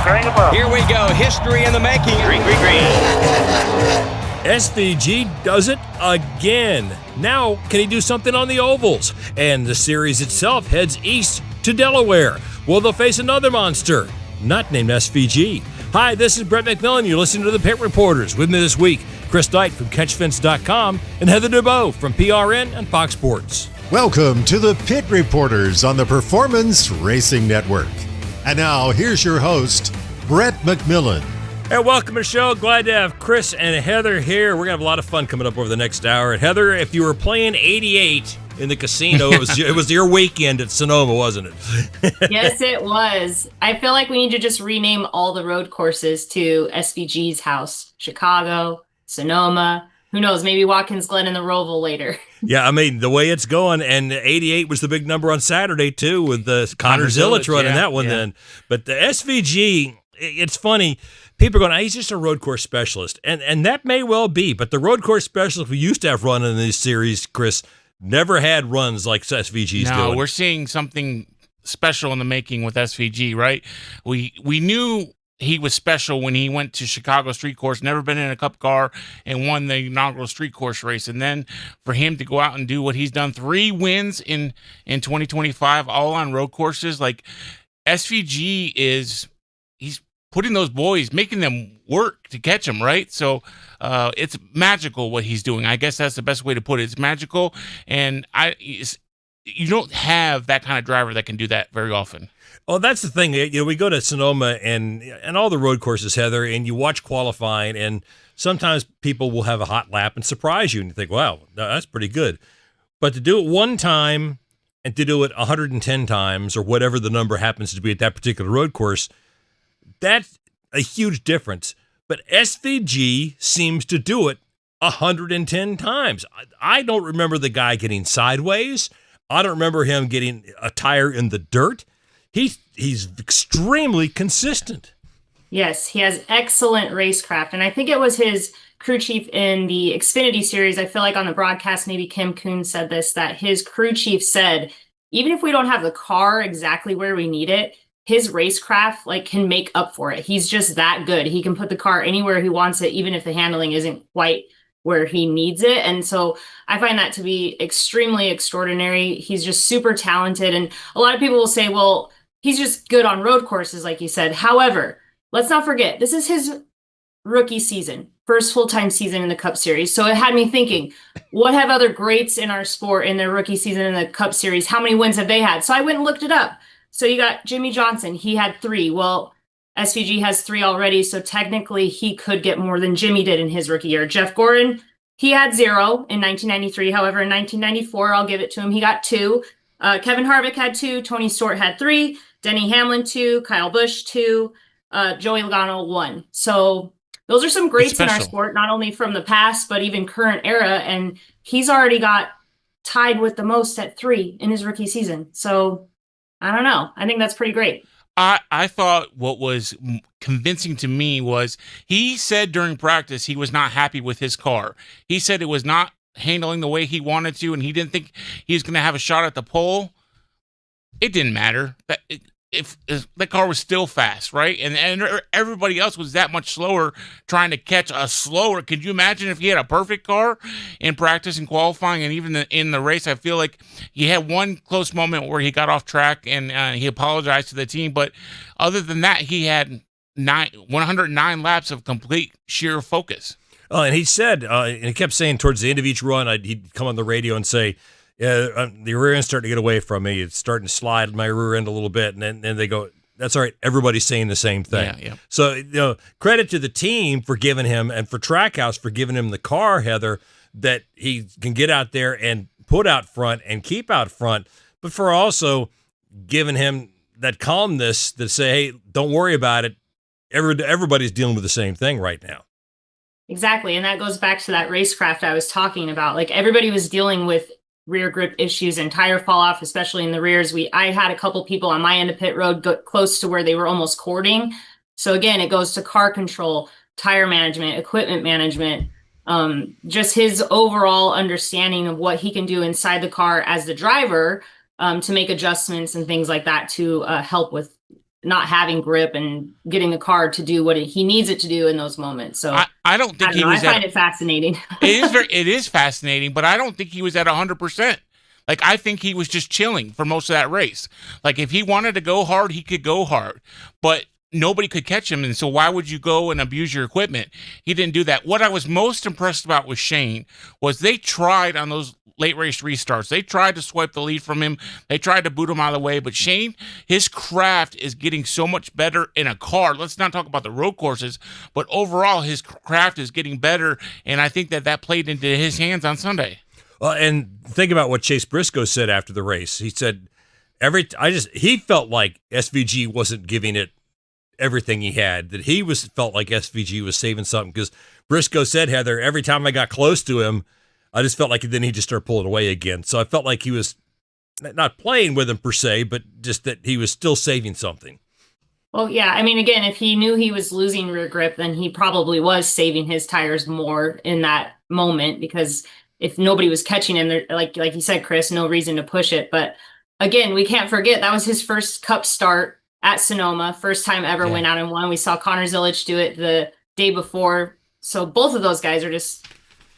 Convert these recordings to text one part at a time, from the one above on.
Here we go. History in the making. Green, green, green. SVG does it again. Now, can he do something on the ovals? And the series itself heads east to Delaware. Will they face another monster, not named SVG? Hi, this is Brett McMillan. You're listening to the Pit Reporters. With me this week, Chris Dyke from CatchFence.com and Heather Dubow from PRN and Fox Sports. Welcome to the Pit Reporters on the Performance Racing Network. And now, here's your host, Brett McMillan. Hey, welcome to the show. Glad to have Chris and Heather here. We're going to have a lot of fun coming up over the next hour. And Heather, if you were playing 88 in the casino, it was your weekend at Sonoma, wasn't it? Yes, it was. I feel like we need to just rename all the road courses to SVG's house. Chicago, Sonoma, who knows, maybe Watkins Glen and the Roval later. Yeah, I mean, the way it's going, and 88 was the big number on Saturday, too, with the Connor Zilich running that one then. But the SVG, it's funny. People are going, he's just a road course specialist. And that may well be, but the road course specialist we used to have running in this series, Chris, never had runs like SVG's doing. No, we're seeing something special in the making with SVG, right? We knew he was special when he went to Chicago Street Course, never been in a Cup car, and won the inaugural Street Course race. And then for him to go out and do what he's done, 3 wins in 2025, all on road courses, like SVG he's putting those boys, making them work to catch them, right? So it's magical what he's doing. I guess that's the best way to put it. It's magical, and you don't have that kind of driver that can do that very often. Oh, that's the thing. You know, we go to Sonoma and all the road courses, Heather, and you watch qualifying, and sometimes people will have a hot lap and surprise you, and you think, wow, that's pretty good. But to do it one time and to do it 110 times or whatever the number happens to be at that particular road course, that's a huge difference. But SVG seems to do it 110 times. I don't remember the guy getting sideways. I don't remember him getting a tire in the dirt. He's extremely consistent. Yes, he has excellent racecraft. And I think it was his crew chief in the Xfinity series. I feel like on the broadcast, maybe Kim Kuhn said this, that his crew chief said, even if we don't have the car exactly where we need it, his racecraft can make up for it. He's just that good. He can put the car anywhere he wants it, even if the handling isn't quite where he needs it. And so I find that to be extremely extraordinary. He's just super talented. And a lot of people will say, well, he's just good on road courses, like you said. However, let's not forget, this is his rookie season, first full-time season in the Cup Series. So it had me thinking, what have other greats in our sport in their rookie season in the Cup Series? How many wins have they had? So I went and looked it up. So you got Jimmy Johnson. He had 3. Well, SVG has 3 already, so technically he could get more than Jimmy did in his rookie year. Jeff Gordon, he had 0 in 1993. However, in 1994, I'll give it to him, he got 2. Kevin Harvick had 2. Tony Stewart had 3. Denny Hamlin 2. Kyle Busch 2. Joey Logano 1. So those are some greats in our sport, not only from the past, but even current era. And he's already got tied with the most at 3 in his rookie season. So I don't know. I think that's pretty great. I thought what was convincing to me was he said during practice he was not happy with his car. He said it was not handling the way he wanted to, and he didn't think he was going to have a shot at the pole. It didn't matter. If the car was still fast, right? And everybody else was that much slower trying to catch a slower. Could you imagine if he had a perfect car in practice and qualifying and even in the race? I feel like he had one close moment where he got off track and he apologized to the team. But other than that, he had 109 laps of complete sheer focus. And he said, and he kept saying towards the end of each run, he'd come on the radio and say, the rear end's starting to get away from me. It's starting to slide my rear end a little bit. And then they go, that's all right. Everybody's saying the same thing. Yeah. So, credit to the team for giving him, and for Trackhouse for giving him the car, Heather, that he can get out there and put out front and keep out front, but for also giving him that calmness to say, hey, don't worry about it. Everybody's dealing with the same thing right now. Exactly. And that goes back to that racecraft I was talking about. Everybody was dealing with rear grip issues and tire fall off, especially in the rears. I had a couple people on my end of pit road go close to where they were almost cording. So again, it goes to car control, tire management, equipment management, just his overall understanding of what he can do inside the car as the driver to make adjustments and things like that to help with not having grip and getting the car to do what he needs it to do in those moments. So I don't think he was. I find it fascinating. It is fascinating, but I don't think he was at 100%. Like, I think he was just chilling for most of that race. Like, if he wanted to go hard, he could go hard, but nobody could catch him. And so why would you go and abuse your equipment? He didn't do that. What I was most impressed about with Shane was they tried on those late race restarts. They tried to swipe the lead from him. They tried to boot him out of the way. But Shane, his craft is getting so much better in a car. Let's not talk about the road courses, but overall, his craft is getting better. And I think that played into his hands on Sunday. Well, and think about what Chase Briscoe said after the race. He said, he felt like SVG wasn't giving it everything he had, that he felt like SVG was saving something, because Briscoe said, Heather, every time I got close to him, I just felt like then he just started pulling away again. So I felt like he was not playing with him per se, but just that he was still saving something. Well, yeah. I mean, again, if he knew he was losing rear grip, then he probably was saving his tires more in that moment, because if nobody was catching him, there, like you said, Chris, no reason to push it. But again, we can't forget that was his first Cup start at Sonoma, first time ever went out and won. We saw Connor Zilich do it the day before. So both of those guys are just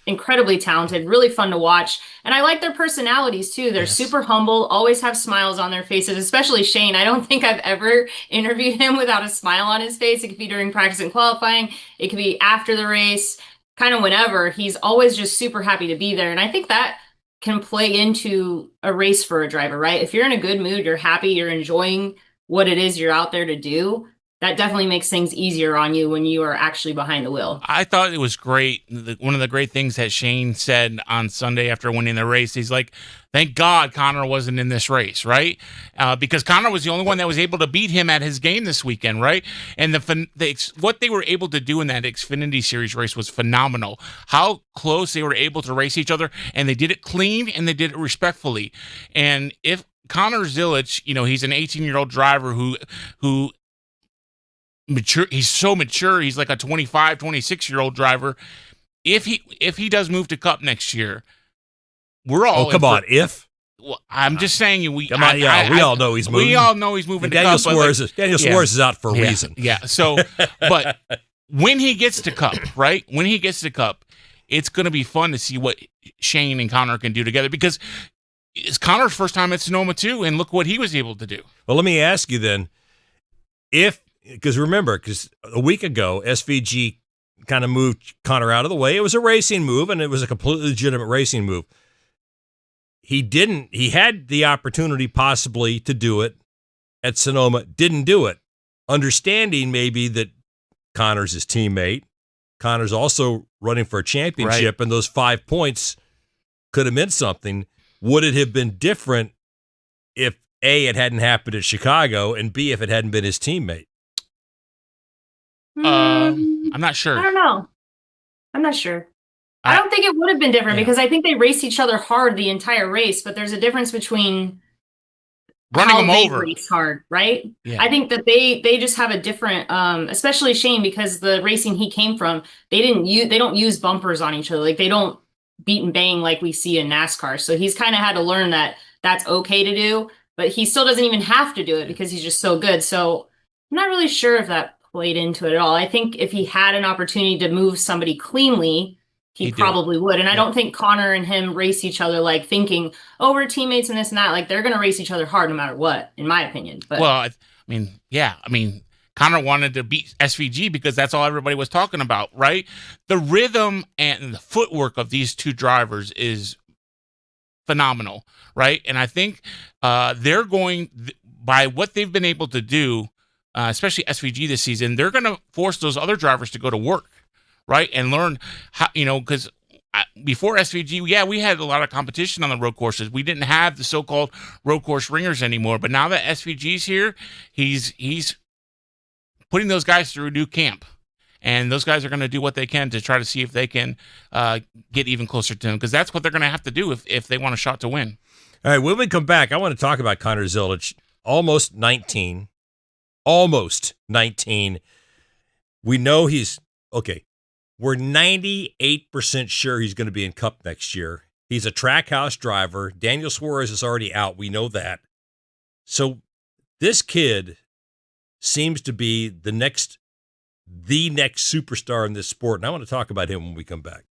incredibly talented, really fun to watch. And I like their personalities too. They're super humble, always have smiles on their faces, especially Shane. I don't think I've ever interviewed him without a smile on his face. It could be during practice and qualifying. It could be after the race, kind of whenever. He's always just super happy to be there. And I think that can play into a race for a driver, right? If you're in a good mood, you're happy, you're enjoying what it is you're out there to do, that definitely makes things easier on you when you are actually behind the wheel. I thought it was great. One of the great things that Shane said on Sunday after winning the race, he's like, thank God Connor wasn't in this race, right? Because Connor was the only one that was able to beat him at his game this weekend, right? And what they were able to do in that Xfinity Series race was phenomenal. How close they were able to race each other, and they did it clean and they did it respectfully. And if Connor Zilich, he's an 18-year-old driver who mature. He's so mature. He's like a 25, 26-year-old driver. If he does move to Cup next year, we're all. Oh, come on! Well, I'm just saying. We all know he's moving. We all know he's moving to Daniel Cup. Daniel Suarez is out for a reason. Yeah. So, but when he gets to Cup, right? When he gets to Cup, it's going to be fun to see what Shane and Connor can do together, because it's Connor's first time at Sonoma too, and look what he was able to do. Well, let me ask you then, because a week ago, SVG kind of moved Connor out of the way. It was a racing move, and it was a completely legitimate racing move. He had the opportunity possibly to do it at Sonoma, didn't do it, understanding maybe that Connor's his teammate. Connor's also running for a championship, and those 5 points could have meant something. Would it have been different if A, it hadn't happened at Chicago, and B, if it hadn't been his teammate? I'm not sure. I don't know. I'm not sure. I don't think it would have been different, because I think they raced each other hard the entire race, but there's a difference between running them over. Race hard, right? Yeah. I think that they just have a different, especially Shane, because the racing he came from, they don't use bumpers on each other. Like, they don't beat and bang like we see in NASCAR. So he's kind of had to learn that that's okay to do, but he still doesn't even have to do it because he's just so good. So I'm not really sure if that played into it at all. I think if he had an opportunity to move somebody cleanly, he probably would. And I don't think Connor and him race each other like thinking, oh, we're teammates and this and that. Like, they're going to race each other hard no matter what, in my opinion. But well, I mean, Connor wanted to beat SVG because that's all everybody was talking about, right? The rhythm and the footwork of these two drivers is phenomenal, right? And I think they're going, by what they've been able to do, especially SVG this season, they're going to force those other drivers to go to work, right? And learn how, because before SVG, we had a lot of competition on the road courses. We didn't have the so-called road course ringers anymore. But now that SVG's here, he's putting those guys through a new camp. And those guys are going to do what they can to try to see if they can get even closer to him, because that's what they're going to have to do if they want a shot to win. All right, when we come back, I want to talk about Connor Zilich, almost 19. We know we're 98% sure he's going to be in Cup next year. He's a Trackhouse driver. Daniel Suarez is already out. We know that. So this kid seems to be the next superstar in this sport. And I want to talk about him when we come back.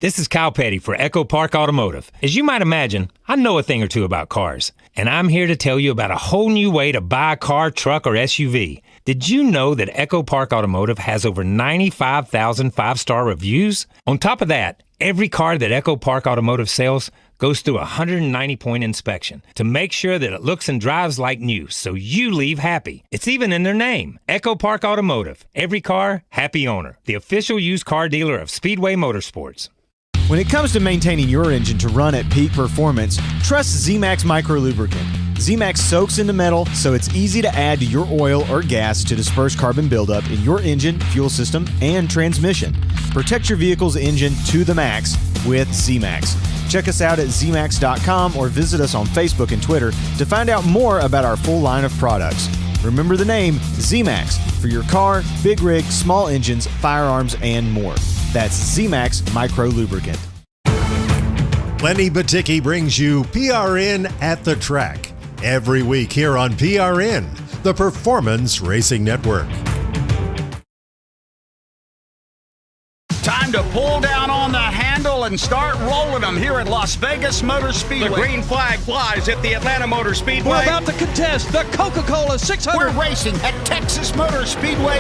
This is Kyle Petty for Echo Park Automotive. As you might imagine, I know a thing or two about cars, and I'm here to tell you about a whole new way to buy a car, truck, or SUV. Did you know that Echo Park Automotive has over 95,000 five-star reviews? On top of that, every car that Echo Park Automotive sells goes through a 190-point inspection to make sure that it looks and drives like new, so you leave happy. It's even in their name, Echo Park Automotive. Every car, happy owner. The official used car dealer of Speedway Motorsports. When it comes to maintaining your engine to run at peak performance, trust Z-Max Micro Lubricant. Z-Max soaks into metal, so it's easy to add to your oil or gas to disperse carbon buildup in your engine, fuel system, and transmission. Protect your vehicle's engine to the max with Z-Max. Check us out at zmax.com or visit us on Facebook and Twitter to find out more about our full line of products. Remember the name Z-Max for your car, big rig, small engines, firearms, and more. That's Z-Max Micro Lubricant. Lenny Baticki brings you PRN at the Track every week here on PRN, the Performance Racing Network. Time to pull down on the handle and start rolling them here at Las Vegas Motor Speedway. The green flag flies at the Atlanta Motor Speedway. We're about to contest the Coca-Cola 600. We're racing at Texas Motor Speedway.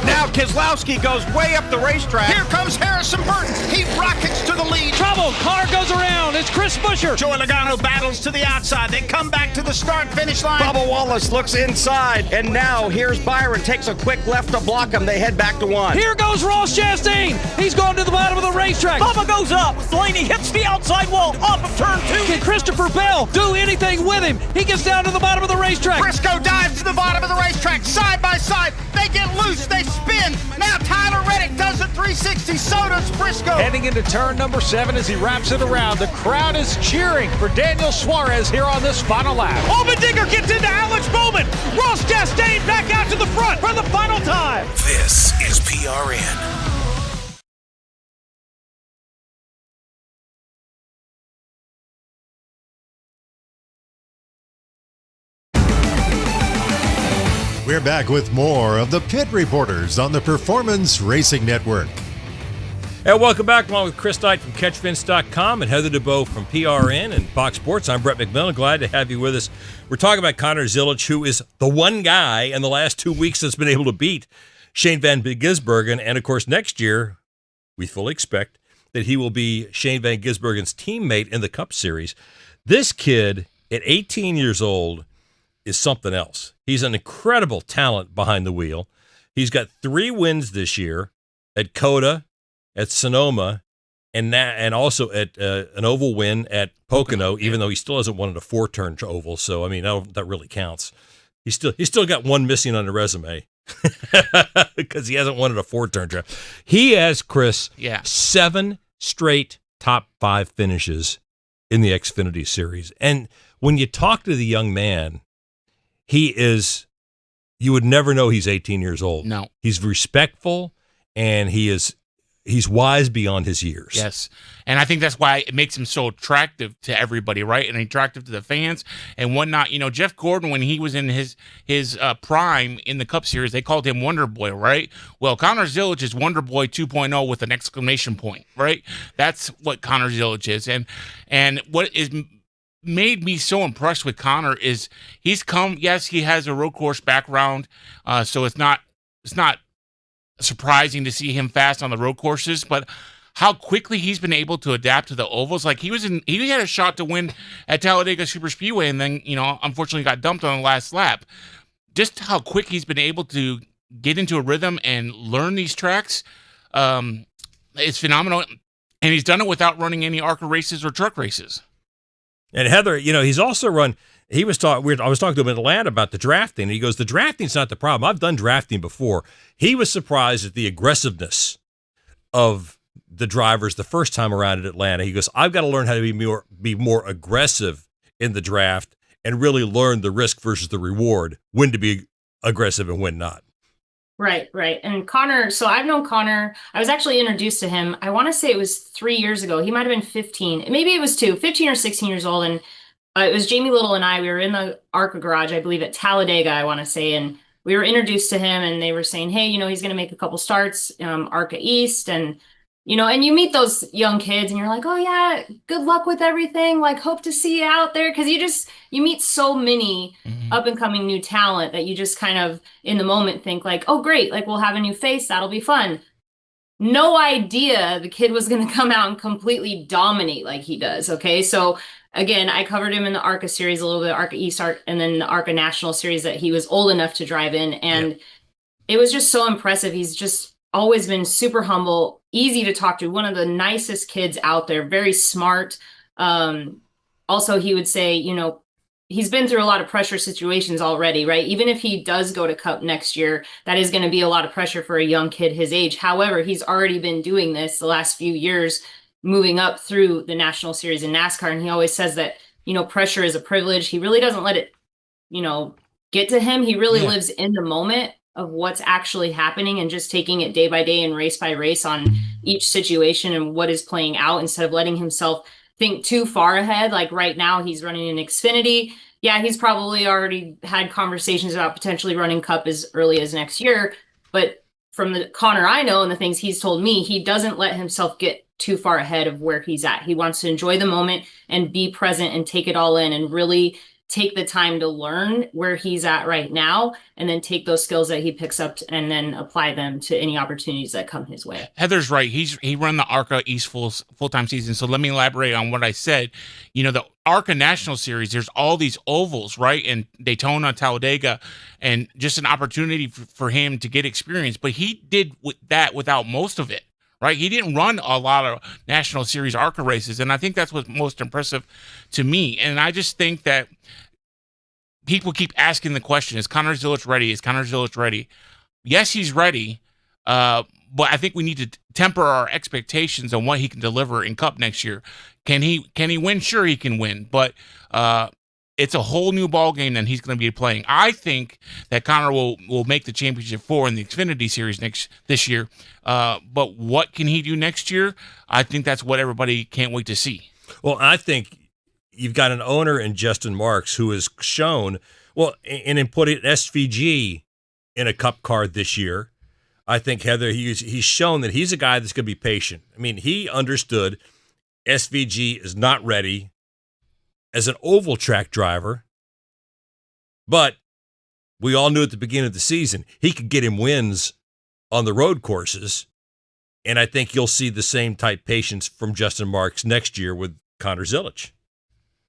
Now Keselowski goes way up the racetrack. Here comes Harrison Burton. He rockets to the lead. Trouble. Car goes around. It's Chris Buescher. Joey Logano battles to the outside. They come back to the start-finish line. Bubba Wallace looks inside. And now here's Byron. Takes a quick left to block him. They head back to one. Here goes Ross Chastain. He's going to the bottom of the racetrack. Bubba goes up. Blaney hits the outside wall off of turn 2. Can Christopher Bell do anything with him? He gets down to the bottom of the racetrack. Briscoe dives to the bottom of the racetrack. Side by side. They get loose. They spin. Now Tyler Reddick does a 360. So does Briscoe. Heading into turn number 7 as he wraps it around. The crowd is cheering for Daniel Suarez here on this final lap. Allmendinger gets into Alex Bowman. Ross Chastain back out to the front for the final time. This is PRN. We're back with more of the Pit Reporters on the Performance Racing Network. And welcome back, along with Chris Knight from CatchFence.com and Heather DeBow from PRN and Fox Sports. I'm Brett McMillan. Glad to have you with us. We're talking about Connor Zilich, who is the one guy in the last 2 weeks that's been able to beat Shane Van Gisbergen. And, of course, next year, we fully expect that he will be Shane Van Gisbergen's teammate in the Cup Series. This kid, at 18 years old, is something else. He's an incredible talent behind the wheel. He's got 3 wins this year at COTA, at Sonoma, and also at an oval win at Pocono, even though he still hasn't won at a 4-turn oval. So, I mean, that really counts. He's still got one missing on the resume because he hasn't won at a 4-turn track. He has, Chris, 7 straight top 5 finishes in the Xfinity Series. And when you talk to the young man, you would never know he's 18 years old. No. He's respectful, and he's wise beyond his years. Yes. And I think that's why it makes him so attractive to everybody, right? And attractive to the fans and whatnot. You know, Jeff Gordon, when he was in his prime in the Cup Series, they called him Wonder Boy, right? Well, Connor Zilich is Wonder Boy 2.0 with an exclamation point, right? That's what Connor Zilich is. And what is made me so impressed with Connor is he's come, yes, he has a road course background, so it's not surprising to see him fast on the road courses, but how quickly he's been able to adapt to the ovals. Like he had a shot to win at Talladega Super Speedway, and then, you know, unfortunately got dumped on the last lap. Just how quick he's been able to get into a rhythm and learn these tracks, it's phenomenal. And he's done it without running any ARCA races or truck races. And Heather, you know, he's also run. I was talking to him in Atlanta about the drafting, and he goes, "The drafting's not the problem. I've done drafting before." He was surprised at the aggressiveness of the drivers the first time around at Atlanta. He goes, "I've got to learn how to be more aggressive in the draft and really learn the risk versus the reward, when to be aggressive and when not." Right. And Connor, so I've known Connor. I was actually introduced to him, I want to say it was 3 years ago. He might have been 15. Maybe it was 15 or 16 years old. And it was Jamie Little and I. We were in the ARCA garage, I believe, at Talladega, I want to say. And we were introduced to him and they were saying, hey, he's going to make a couple starts, ARCA East. And, and you meet those young kids and you're like, oh yeah, good luck with everything. Like, hope to see you out there. Cause you meet so many up and coming new talent that you just kind of in the moment think like, oh great, like we'll have a new face. That'll be fun. No idea the kid was going to come out and completely dominate like he does. Okay. So again, I covered him in the ARCA series a little bit, ARCA East, and then the ARCA National series that he was old enough to drive in. And it was just so impressive. He's just always been super humble, easy to talk to, one of the nicest kids out there, very smart. Also, he would say, he's been through a lot of pressure situations already, right? Even if he does go to Cup next year, that is going to be a lot of pressure for a young kid his age. However, he's already been doing this the last few years, moving up through the national series in NASCAR. And he always says that, pressure is a privilege. He really doesn't let it, get to him. He really lives in the moment of what's actually happening and just taking it day by day and race by race on each situation and what is playing out instead of letting himself think too far ahead. Like right now he's running an Xfinity. Yeah, he's probably already had conversations about potentially running Cup as early as next year. But from the Connor I know and the things he's told me, he doesn't let himself get too far ahead of where he's at. He wants to enjoy the moment and be present and take it all in and really take the time to learn where he's at right now and then take those skills that he picks up and then apply them to any opportunities that come his way. Heather's right. He run the ARCA East full-time season. So let me elaborate on what I said. The ARCA National Series, there's all these ovals, right? And Daytona, Talladega, and just an opportunity for him to get experience. But he did that without most of it. Right, he didn't run a lot of National Series ARCA races, and I think that's what's most impressive to me. And I just think that people keep asking the question: is Connor Zilich ready? Is Connor Zilich ready? Yes, he's ready, but I think we need to temper our expectations on what he can deliver in Cup next year. Can he win? Sure, he can win, but it's a whole new ball game that he's going to be playing. I think that Connor will make the championship 4 in the Xfinity Series this year. But what can he do next year? I think that's what everybody can't wait to see. Well, I think you've got an owner in Justin Marks who has shown, and in putting SVG in a Cup car this year, I think, Heather, he's shown that he's a guy that's going to be patient. I mean, he understood SVG is not ready as an oval track driver, but we all knew at the beginning of the season he could get him wins on the road courses, and I think you'll see the same type patience from Justin Marks next year with Connor Zilich.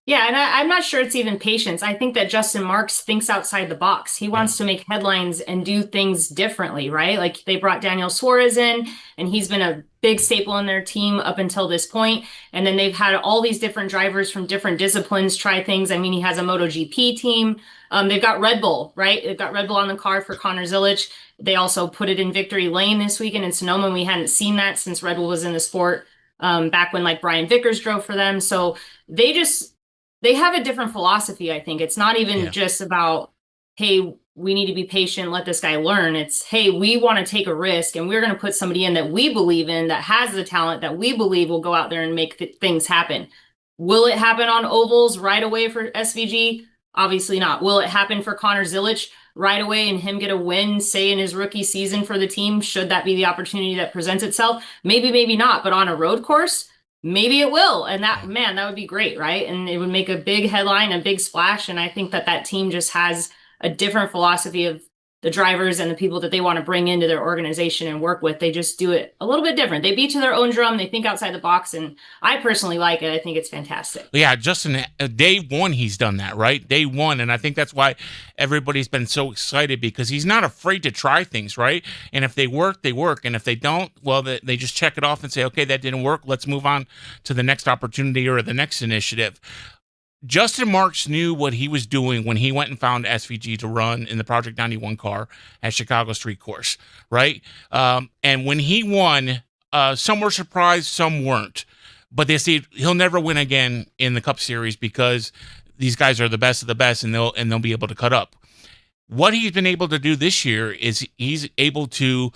Yeah, and I'm not sure it's even patience. I think that Justin Marks thinks outside the box. He wants to make headlines and do things differently, right? Like they brought Daniel Suarez in, and he's been a big staple in their team up until this point. And then they've had all these different drivers from different disciplines try things. I mean, he has a MotoGP team. They've got Red Bull, right? They've got Red Bull on the car for Connor Zilich. They also put it in victory lane this weekend in Sonoma, and we hadn't seen that since Red Bull was in the sport back when like Brian Vickers drove for them. So they have a different philosophy, I think. It's not even just about, hey, we need to be patient, let this guy learn. It's, hey, we want to take a risk and we're going to put somebody in that we believe in, that has the talent that we believe will go out there and make things happen. Will it happen on ovals right away for SVG? Obviously not. Will it happen for Connor Zilich right away and him get a win, say in his rookie season for the team? Should that be the opportunity that presents itself? Maybe, maybe not. But on a road course, maybe it will. And that would be great, right? And it would make a big headline, a big splash. And I think that team just has a different philosophy of the drivers and the people that they want to bring into their organization and work with. They just do it a little bit different. They beat to their own drum. They think outside the box. And I personally like it. I think it's fantastic. Yeah, Justin, day one, he's done that, right? Day one. And I think that's why everybody's been so excited, because he's not afraid to try things, right? And if they work, they work. And if they don't, well, they just check it off and say, okay, that didn't work. Let's move on to the next opportunity or the next initiative. Justin Marks knew what he was doing when he went and found SVG to run in the Project 91 car at Chicago Street Course, right? And when he won, some were surprised, some weren't. But they said he'll never win again in the Cup Series because these guys are the best of the best, and they'll be able to cut up. What he's been able to do this year is he's able to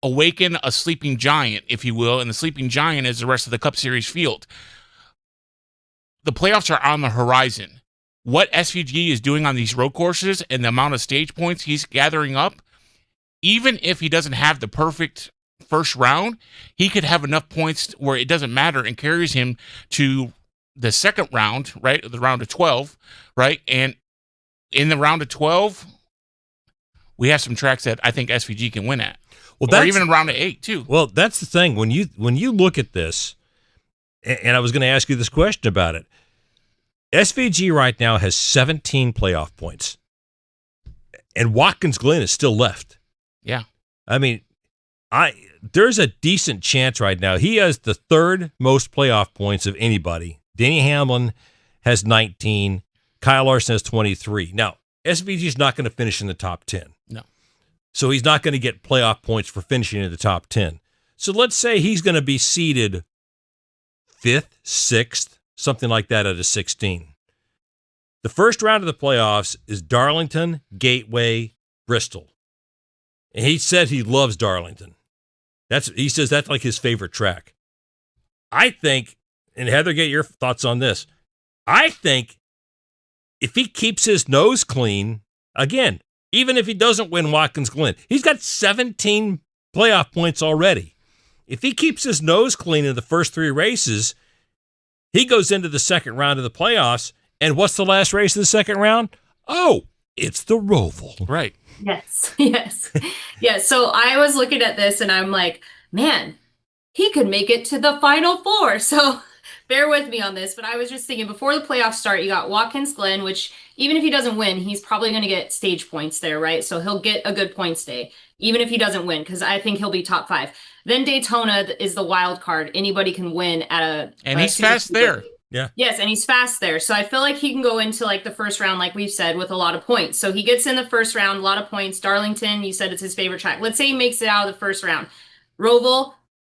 awaken a sleeping giant, if you will, and the sleeping giant is the rest of the Cup Series field. The playoffs are on the horizon. what SVG is doing on these road courses and the amount of stage points he's gathering up, even if he doesn't have the perfect first round, he could have enough points where it doesn't matter and carries him to the second round, right? The round of 12, right? And in the round of 12, we have some tracks that I think SVG can win at. Well, or even in round of 8 too. Well, that's the thing. When you look at this, and I was going to ask you this question about it, SVG right now has 17 playoff points, and Watkins Glen is still left. Yeah, I mean, there's a decent chance right now. He has the third most playoff points of anybody. Denny Hamlin has 19. Kyle Larson has 23. Now, SVG is not going to finish in the top 10. No. So he's not going to get playoff points for finishing in the top 10. So let's say he's going to be seeded 5th, 6th, something like that out of 16. The first round of the playoffs is Darlington, Gateway, Bristol. And he said he loves Darlington. He says that's like his favorite track. I think, and Heather, get your thoughts on this. I think if he keeps his nose clean, again, even if he doesn't win Watkins Glen, he's got 17 playoff points already. If he keeps his nose clean in the first 3 races, he goes into the second round of the playoffs. And what's the last race of the second round? Oh, it's the Roval. Right. Yes. Yeah. So I was looking at this and I'm like, man, he could make it to the Final Four. So bear with me on this. But I was just thinking before the playoffs start, you got Watkins Glen, which even if he doesn't win, he's probably going to get stage points there, right? So he'll get a good points day, even if he doesn't win, because I think he'll be top 5. Then Daytona is the wild card. Anybody can win at a... And he's fast there. Yeah. Yes, and he's fast there. So I feel like he can go into like the first round, like we've said, with a lot of points. So he gets in the first round, a lot of points. Darlington, you said it's his favorite track. Let's say he makes it out of the first round. Roval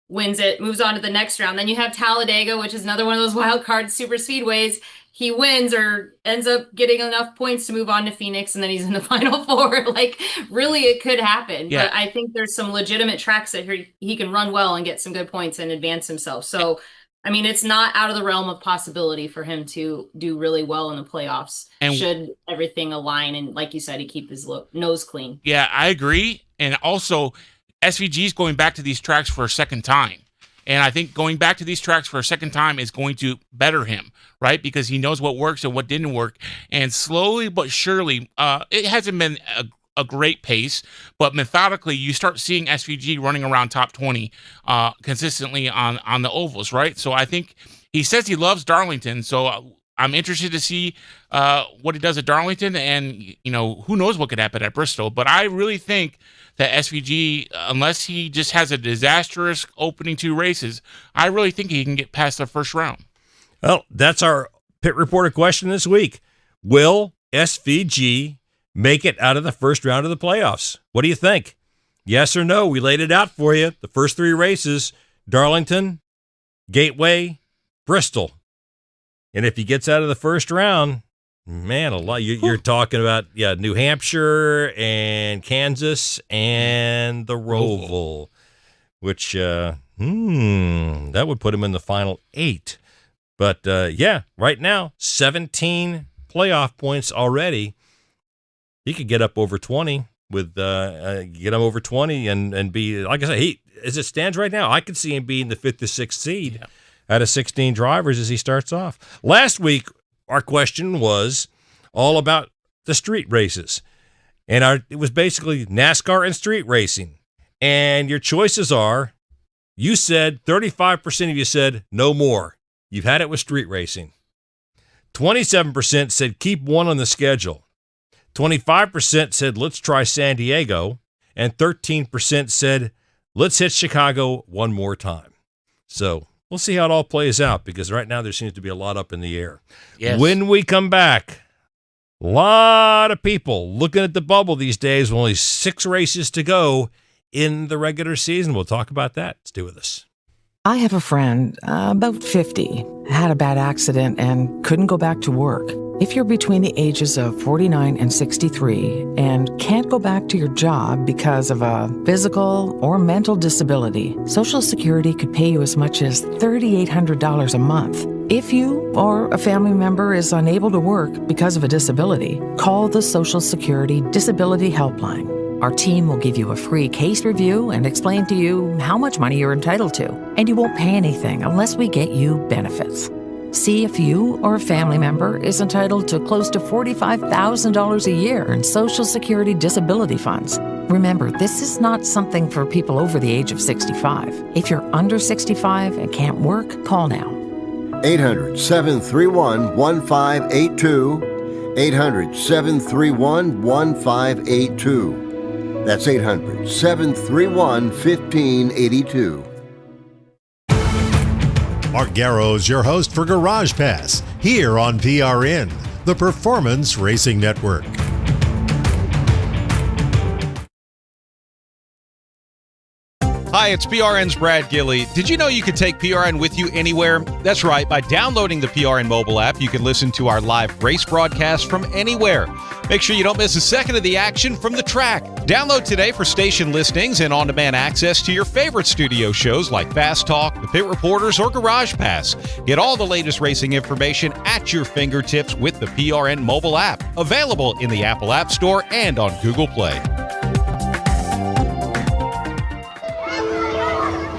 wins it, moves on to the next round. Then you have Talladega, which is another one of those wild card super speedways. He wins or ends up getting enough points to move on to Phoenix, and then he's in the Final Four. Like, really, it could happen. Yeah. But I think there's some legitimate tracks that he can run well and get some good points and advance himself. So, I mean, it's not out of the realm of possibility for him to do really well in the playoffs. And should everything align and, like you said, he keep his nose clean. Yeah, I agree. And also, SVG is going back to these tracks for a second time. And I think going back to these tracks for a second time is going to better him, right? Because he knows what works and what didn't work. And slowly but surely, it hasn't been a great pace, but methodically, you start seeing SVG running around top 20 consistently on the ovals, right? So I think he says he loves Darlington, so I'm interested to see what he does at Darlington, and who knows what could happen at Bristol. But I really think that SVG, unless he just has a disastrous opening 2 races, I really think he can get past the first round. Well, that's our pit reporter question this week. Will SVG make it out of the first round of the playoffs? What do you think? Yes or no? We laid it out for you. The first 3 races, Darlington, Gateway, Bristol. And if he gets out of the first round, man, a lot. You're talking about, New Hampshire and Kansas and the Roval, which, that would put him in the final 8. But, right now, 17 playoff points already. He could get up over 20 with get him over 20 and be, like I said, as it stands right now, I could see him being the 5th to 6th seed out of 16 drivers as he starts off. Last week, our question was all about the street races. And it was basically NASCAR and street racing. And your choices are, you said, 35% of you said no more. You've had it with street racing. 27% said keep one on the schedule. 25% said, let's try San Diego, and 13% said, let's hit Chicago one more time. So we'll see how it all plays out, because right now there seems to be a lot up in the air. Yes. When we come back, a lot of people looking at the bubble these days with only 6 races to go in the regular season. We'll talk about that. Stay with us. I have a friend, about 50, had a bad accident and couldn't go back to work. If you're between the ages of 49 and 63 and can't go back to your job because of a physical or mental disability, Social Security could pay you as much as $3,800 a month. If you or a family member is unable to work because of a disability, call the Social Security Disability Helpline. Our team will give you a free case review and explain to you how much money you're entitled to, and you won't pay anything unless we get you benefits. See if you or a family member is entitled to close to $45,000 a year in Social Security disability funds. Remember, this is not something for people over the age of 65. If you're under 65 and can't work, call now. 800-731-1582. 800-731-1582. That's 800-731-1582. Mark Garrow's your host for Garage Pass, here on PRN, the Performance Racing Network. Hi, it's PRN's Brad Gilley. Did you know you can take PRN with you anywhere? That's right. By downloading the PRN mobile app, you can listen to our live race broadcast from anywhere. Make sure you don't miss a second of the action from the track. Download today for station listings and on-demand access to your favorite studio shows like Fast Talk, The Pit Reporters, or Garage Pass. Get all the latest racing information at your fingertips with the PRN mobile app. Available in the Apple App Store and on Google Play.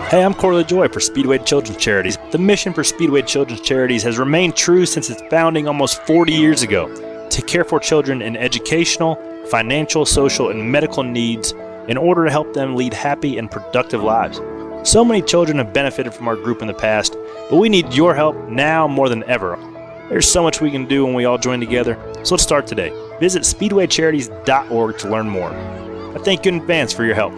Hey, I'm Corley Joy for Speedway Children's Charities. The mission for Speedway Children's Charities has remained true since its founding almost 40 years ago, to care for children in educational, financial, social, and medical needs in order to help them lead happy and productive lives. So many children have benefited from our group in the past, but we need your help now more than ever. There's so much we can do when we all join together, so let's start today. Visit speedwaycharities.org to learn more. I thank you in advance for your help.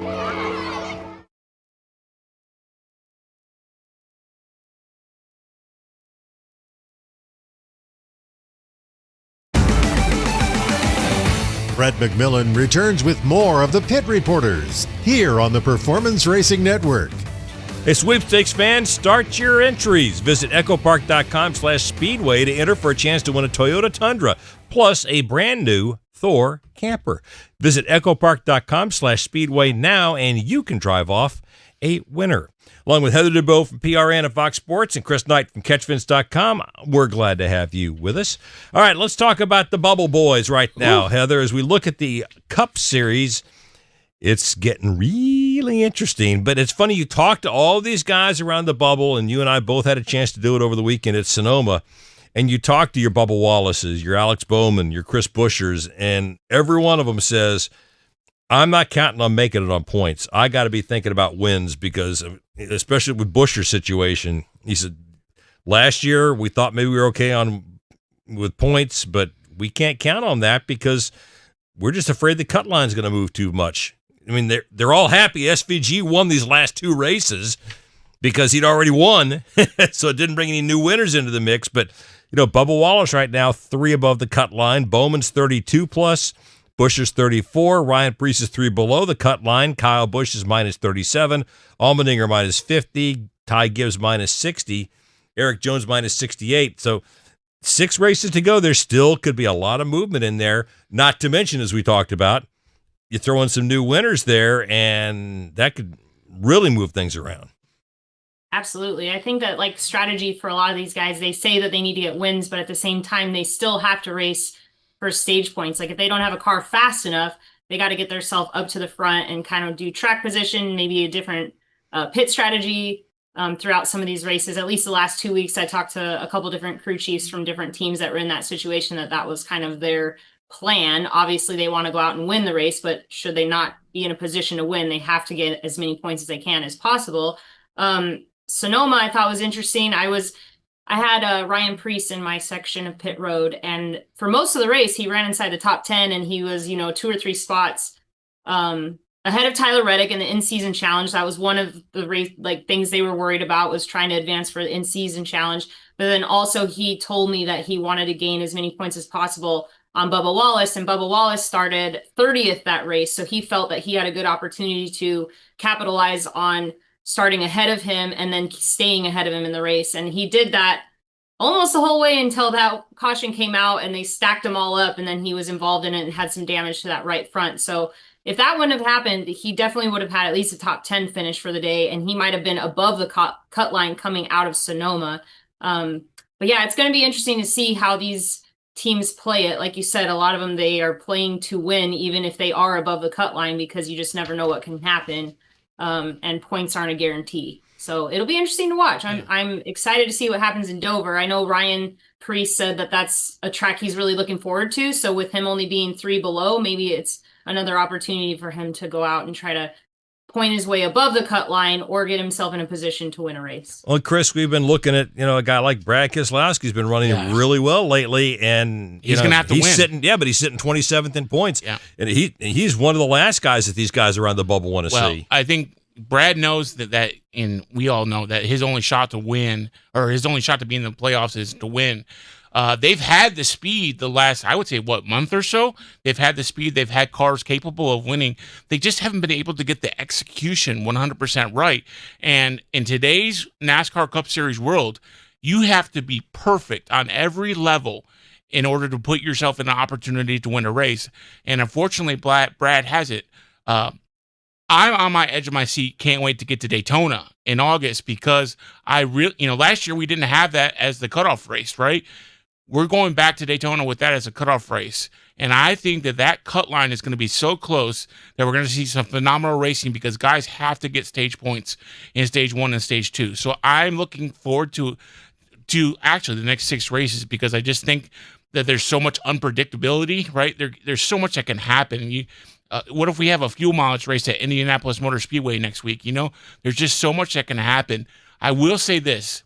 Brett McMillan returns with more of the Pit Reporters here on the Performance Racing Network. Hey, sweepstakes fans, start your entries. Visit echopark.com/speedway to enter for a chance to win a Toyota Tundra, plus a brand new Thor camper. Visit echopark.com/speedway now, and you can drive off a winner. Along with Heather DeBow from PRN and Fox Sports and Chris Knight from CatchFence.com, we're glad to have you with us. All right, let's talk about the Bubble Boys right now, Heather. As we look at the Cup Series, it's getting really interesting. But it's funny, you talk to all these guys around the bubble, and you and I both had a chance to do it over the weekend at Sonoma, and you talk to your Bubba Wallaces, your Alex Bowman, your Chris Buschers, and every one of them says, I'm not counting on making it on points. I got to be thinking about wins because, especially with Busch's situation, he said, last year we thought maybe we were okay with points, but we can't count on that because we're just afraid the cut line's going to move too much. I mean, they're all happy SVG won these last two races because he'd already won, so it didn't bring any new winners into the mix. But, Bubba Wallace right now, 3 above the cut line. Bowman's 32 plus. Busch is 34. Ryan Preece is 3 below the cut line. Kyle Busch is minus 37. Allmendinger minus 50. Ty Gibbs minus 60. Eric Jones minus 68. So 6 races to go. There still could be a lot of movement in there. Not to mention, as we talked about, you throw in some new winners there, and that could really move things around. Absolutely. I think that strategy for a lot of these guys, they say that they need to get wins, but at the same time, they still have to race for stage points. Like if they don't have a car fast enough, they got to get themselves up to the front and kind of do track position, maybe a different pit strategy throughout some of these races. At least the last 2 weeks, I talked to a couple different crew chiefs from different teams that were in that situation, that was kind of their plan. Obviously, they want to go out and win the race, but should they not be in a position to win, they have to get as many points as they can as possible. Sonoma, I thought was interesting. I had Ryan Preece in my section of pit road, and for most of the race, he ran inside the top 10, and he was, 2 or 3 spots ahead of Tyler Reddick in the in-season challenge. That was one of the race things they were worried about, was trying to advance for the in-season challenge. But then also he told me that he wanted to gain as many points as possible on Bubba Wallace, and Bubba Wallace started 30th that race, so he felt that he had a good opportunity to capitalize on starting ahead of him and then staying ahead of him in the race. And he did that almost the whole way until that caution came out and they stacked them all up, and then he was involved in it and had some damage to that right front. So if that wouldn't have happened, he definitely would have had at least a top 10 finish for the day, and he might have been above the cut line coming out of Sonoma. But yeah, it's going to be interesting to see how these teams play it. Like you said, a lot of them, they are playing to win, even if they are above the cut line, because you just never know what can happen. And points aren't a guarantee. So it'll be interesting to watch. I'm excited to see what happens in Dover. I know Ryan Priest said that that's a track he's really looking forward to. So with him only being 3 below, maybe it's another opportunity for him to go out and try to point his way above the cut line or get himself in a position to win a race. Well, Chris, we've been looking at, a guy like Brad Keselowski's been running really well lately, and he's going to have to win. But he's sitting 27th in points. Yeah. And he's one of the last guys that these guys around the bubble want to see. I think Brad knows that, and we all know that his only shot to win, or his only shot to be in the playoffs, is to win. They've had the speed the last, I would say, month or so? They've had the speed. They've had cars capable of winning. They just haven't been able to get the execution 100% right. And in today's NASCAR Cup Series world, you have to be perfect on every level in order to put yourself in an opportunity to win a race. And unfortunately, Brad has it. I'm on my edge of my seat. Can't wait to get to Daytona in August, because last year we didn't have that as the cutoff race, right? We're going back to Daytona with that as a cutoff race. And I think that cut line is going to be so close that we're going to see some phenomenal racing, because guys have to get stage points in stage 1 and stage 2. So I'm looking forward to actually the next 6 races, because I just think that there's so much unpredictability, right? There's so much that can happen. What if we have a fuel mileage race at Indianapolis Motor Speedway next week? There's just so much that can happen. I will say this.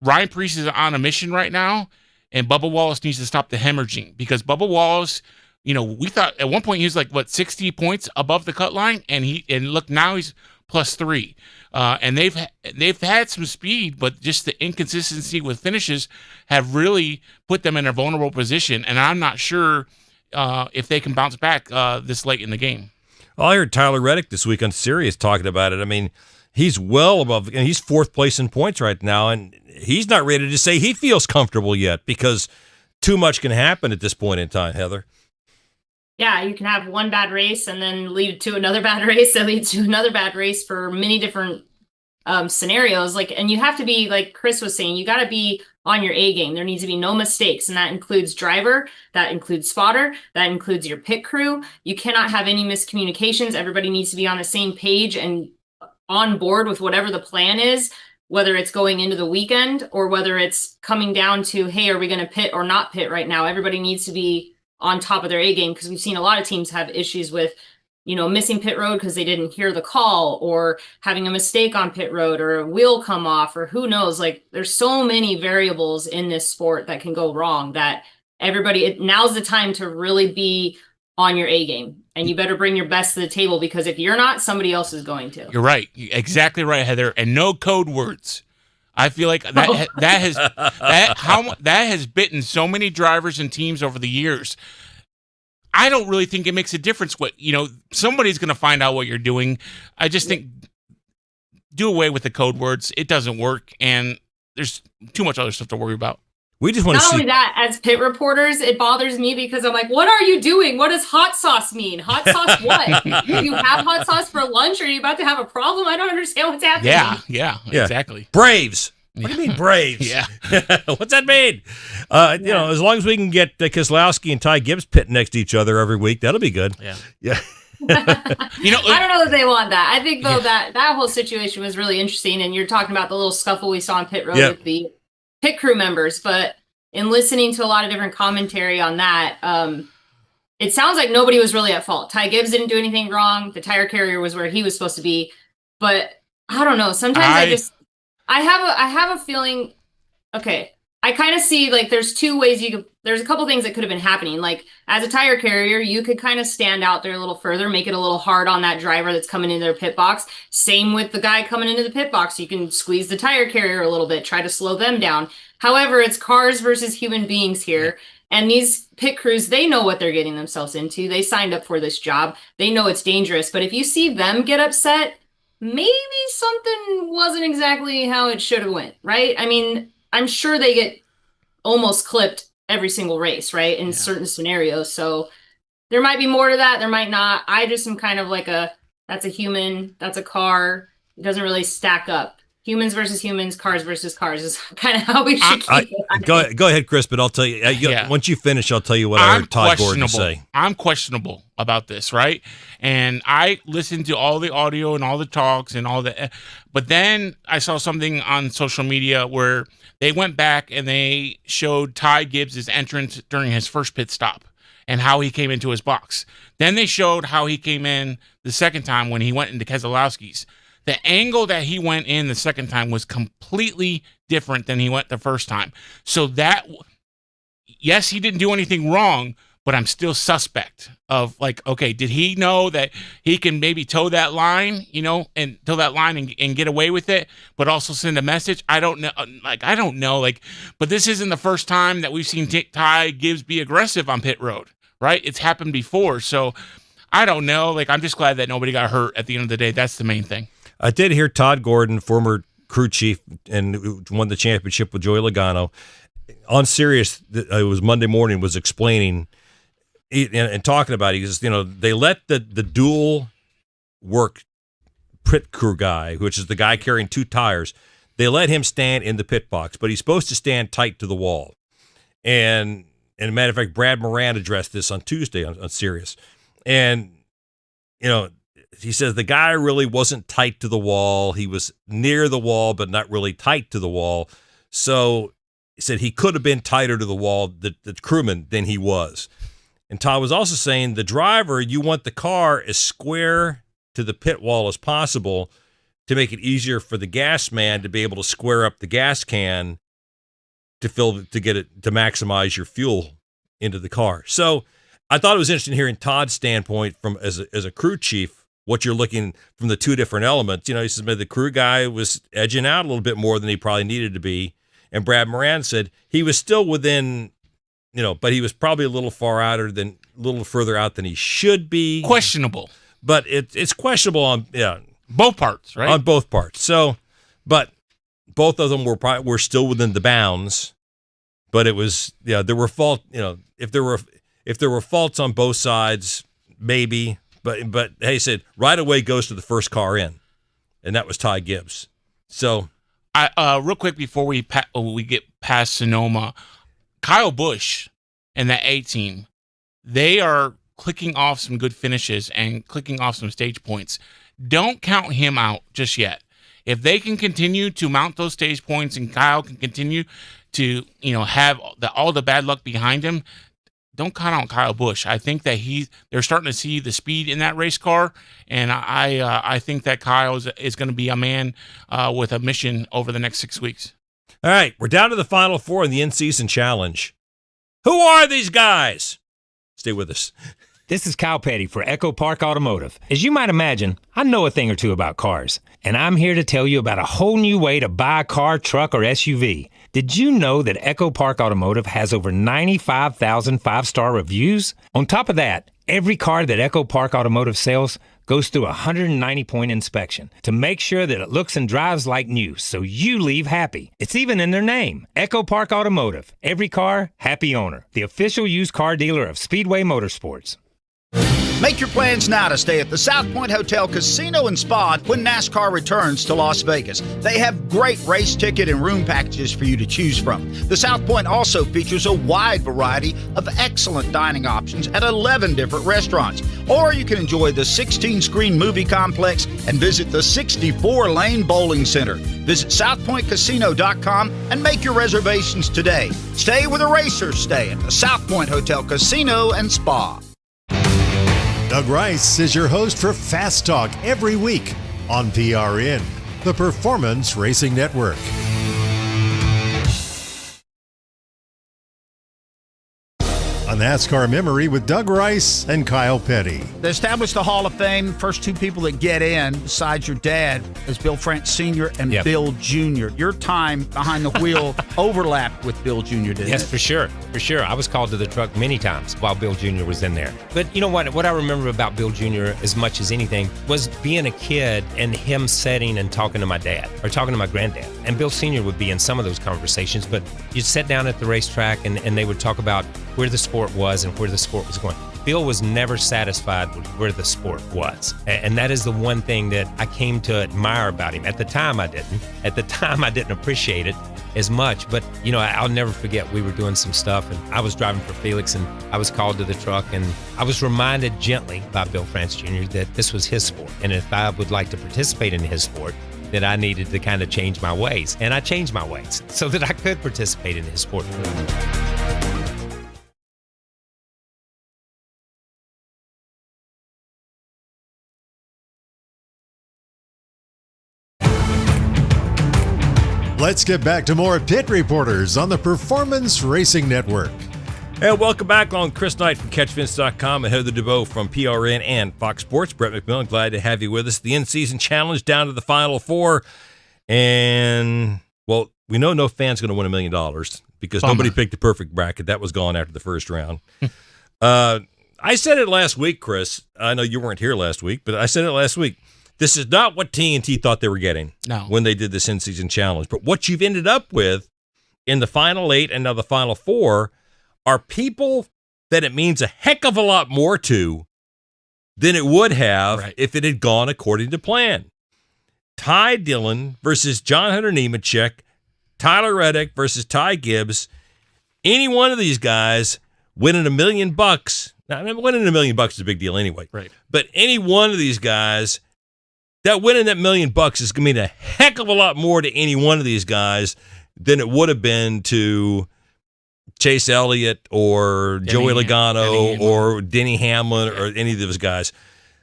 Ryan Priest is on a mission right now, and Bubba Wallace needs to stop the hemorrhaging, because Bubba Wallace, we thought at one point he was like, 60 points above the cut line, and look, now he's +3. And they've had some speed, but just the inconsistency with finishes have really put them in a vulnerable position, and I'm not sure if they can bounce back this late in the game. Well, I heard Tyler Reddick this week on Sirius talking about it. I mean, he's well above, and he's 4th place in points right now, and he's not ready to say he feels comfortable yet, because too much can happen at this point in time, Heather. Yeah, you can have one bad race and then lead to another bad race that leads to another bad race for many different scenarios. And you have to be, like Chris was saying, you got to be on your A game. There needs to be no mistakes, and that includes driver, that includes spotter, that includes your pit crew. You cannot have any miscommunications. Everybody needs to be on the same page and on board with whatever the plan is, whether it's going into the weekend or whether it's coming down to, hey, are we going to pit or not pit right now? Everybody needs to be on top of their A game, because we've seen a lot of teams have issues with, missing pit road because they didn't hear the call, or having a mistake on pit road, or a wheel come off, or who knows. There's so many variables in this sport that can go wrong, that now's the time to really be on your A game, and you better bring your best to the table, because if you're not, somebody else is going to. You're right. Exactly right, Heather. And no code words. I feel like that has bitten so many drivers and teams over the years. I don't really think it makes a difference somebody's going to find out what you're doing. I just think do away with the code words. It doesn't work, and there's too much other stuff to worry about. We just want to see. Not only that, as pit reporters, it bothers me, because I'm like, what are you doing? What does hot sauce mean? Hot sauce what? Do you have hot sauce for lunch? Are you about to have a problem? I don't understand what's happening. Yeah, exactly. Braves. What do you mean Braves? Yeah. What's that mean? As long as we can get Keselowski and Ty Gibbs pitting next to each other every week, that'll be good. Yeah. I don't know that they want that. I think, though, that whole situation was really interesting, and you're talking about the little scuffle we saw on pit road with the pit crew members, but in listening to a lot of different commentary on that, it sounds like nobody was really at fault. Ty Gibbs didn't do anything wrong. The tire carrier was where he was supposed to be, but I don't know. Sometimes I have a feeling. Okay, I kind of see there's 2 ways there's a couple things that could have been happening. As a tire carrier, you could kind of stand out there a little further, make it a little hard on that driver that's coming into their pit box. Same with the guy coming into the pit box. You can squeeze the tire carrier a little bit, try to slow them down. However, it's cars versus human beings here. And these pit crews, they know what they're getting themselves into. They signed up for this job. They know it's dangerous. But if you see them get upset, maybe something wasn't exactly how it should have went, right? I mean, I'm sure they get almost clipped every single race, right? In certain scenarios. So there might be more to that. There might not. I just am kind of that's a human, that's a car. It doesn't really stack up. humans versus humans, cars versus cars is kind of how we should keep it. Go ahead, Chris, but I'll tell you, once you finish, I'll tell you what I heard Todd Gordon say. I'm questionable about this, right? And I listened to all the audio and all the talks and all the, but then I saw something on social media where they went back and they showed Ty Gibbs' entrance during his first pit stop and how he came into his box. Then they showed how he came in the second time when he went into Keselowski's. The angle that he went in the second time was completely different than he went the first time. So that, yes, he didn't do anything wrong, but I'm still suspect of like, okay, did he know that he can maybe toe that line, and toe that line and get away with it, but also send a message? I don't know. But this isn't the first time that we've seen Ty Gibbs be aggressive on pit road, right? It's happened before. So I don't know. I'm just glad that nobody got hurt at the end of the day. That's the main thing. I did hear Todd Gordon, former crew chief, and won the championship with Joey Logano, on Sirius. It was Monday morning. Was explaining and talking about it. He says, they let the dual work pit crew guy, which is the guy carrying two tires, they let him stand in the pit box, but he's supposed to stand tight to the wall. And a matter of fact, Brad Moran addressed this on Tuesday on Sirius, and he says the guy really wasn't tight to the wall. He was near the wall, but not really tight to the wall. So he said he could have been tighter to the wall, the crewman, than he was. And Todd was also saying the driver, you want the car as square to the pit wall as possible to make it easier for the gas man to be able to square up the gas can to maximize your fuel into the car. So I thought it was interesting hearing Todd's standpoint from as a crew chief, what you're looking from the two different elements. He says maybe the crew guy was edging out a little bit more than he probably needed to be. And Brad Moran said he was still within, but he was probably a little further out than he should be. Questionable. But it's questionable on both parts, right? On both parts. So, but both of them were still within the bounds. But it was there were fault. If there were faults on both sides, maybe. But he said right away goes to the first car in, and that was Ty Gibbs. So, real quick before we get past Sonoma, Kyle Busch and that A team, they are clicking off some good finishes and clicking off some stage points. Don't count him out just yet. If they can continue to mount those stage points and Kyle can continue to have all the bad luck behind him, don't count out Kyle Busch. I think that they're starting to see the speed in that race car, and I think that Kyle is going to be a man with a mission over the next 6 weeks. All right, we're down to the final four in the in-season challenge. Who are these guys? Stay with us. This is Kyle Petty for Echo Park Automotive. As you might imagine, I know a thing or two about cars, and I'm here to tell you about a whole new way to buy a car, truck, or SUV. Did you know that Echo Park Automotive has over 95,000 five-star reviews? On top of that, every car that Echo Park Automotive sells goes through a 190-point inspection to make sure that it looks and drives like new, so you leave happy. It's even in their name, Echo Park Automotive. Every car, happy owner. The official used car dealer of Speedway Motorsports. Make your plans now to stay at the South Point Hotel Casino and Spa when NASCAR returns to Las Vegas. They have great race ticket and room packages for you to choose from. The South Point also features a wide variety of excellent dining options at 11 different restaurants. Or you can enjoy the 16-screen movie complex and visit the 64-lane bowling center. Visit SouthPointCasino.com and make your reservations today. Stay where the racers stay at the South Point Hotel Casino and Spa. Doug Rice is your host for Fast Talk every week on PRN, the Performance Racing Network. A NASCAR memory with Doug Rice and Kyle Petty. They established the Hall of Fame. First two people that get in, besides your dad, is Bill France Sr. and Bill Jr. Your time behind the wheel overlapped with Bill Jr., didn't it? Yes, for sure. For sure. I was called to the truck many times while Bill Jr. was in there. But you know what? What I remember about Bill Jr. as much as anything was being a kid and him sitting and talking to my dad or talking to my granddad. And Bill Sr. would be in some of those conversations, but you'd sit down at the racetrack and they would talk about where the sport was and where the sport was going. Bill was never satisfied with where the sport was. And that is the one thing that I came to admire about him. At the time, I didn't. At the time, I didn't appreciate it as much. But, you know, I'll never forget we were doing some stuff, and I was driving for Felix, and I was called to the truck, and I was reminded gently by Bill France Jr. that this was his sport. And if I would like to participate in his sport, that I needed to kind of change my ways. And I changed my ways so that I could participate in his sport. Let's get back to more Pit Reporters on the Performance Racing Network. And welcome back on Chris Knight from CatchFence.com and Heather DeBow from PRN and Fox Sports. Brett McMillan, glad to have you with us. The in-season challenge down to the Final Four. And, well, we know no fan's going to win $1 million because nobody picked the perfect bracket. That was gone after the first round. I said it last week, Chris. I know you weren't here last week, but I said it last week. This is not what TNT thought they were getting when they did this in-season challenge. But what you've ended up with in the Final 8 and now the Final 4 are people that it means a heck of a lot more to than it would have if it had gone according to plan. Ty Dillon versus John Hunter Nemechek, Tyler Reddick versus Ty Gibbs. Any one of these guys winning $1 million. Now, I mean, winning $1 million is a big deal anyway. Right. But any one of these guys, that winning that $1 million is going to mean a heck of a lot more to any one of these guys than it would have been to Chase Elliott or Joey Logano or Denny Hamlin or any of those guys.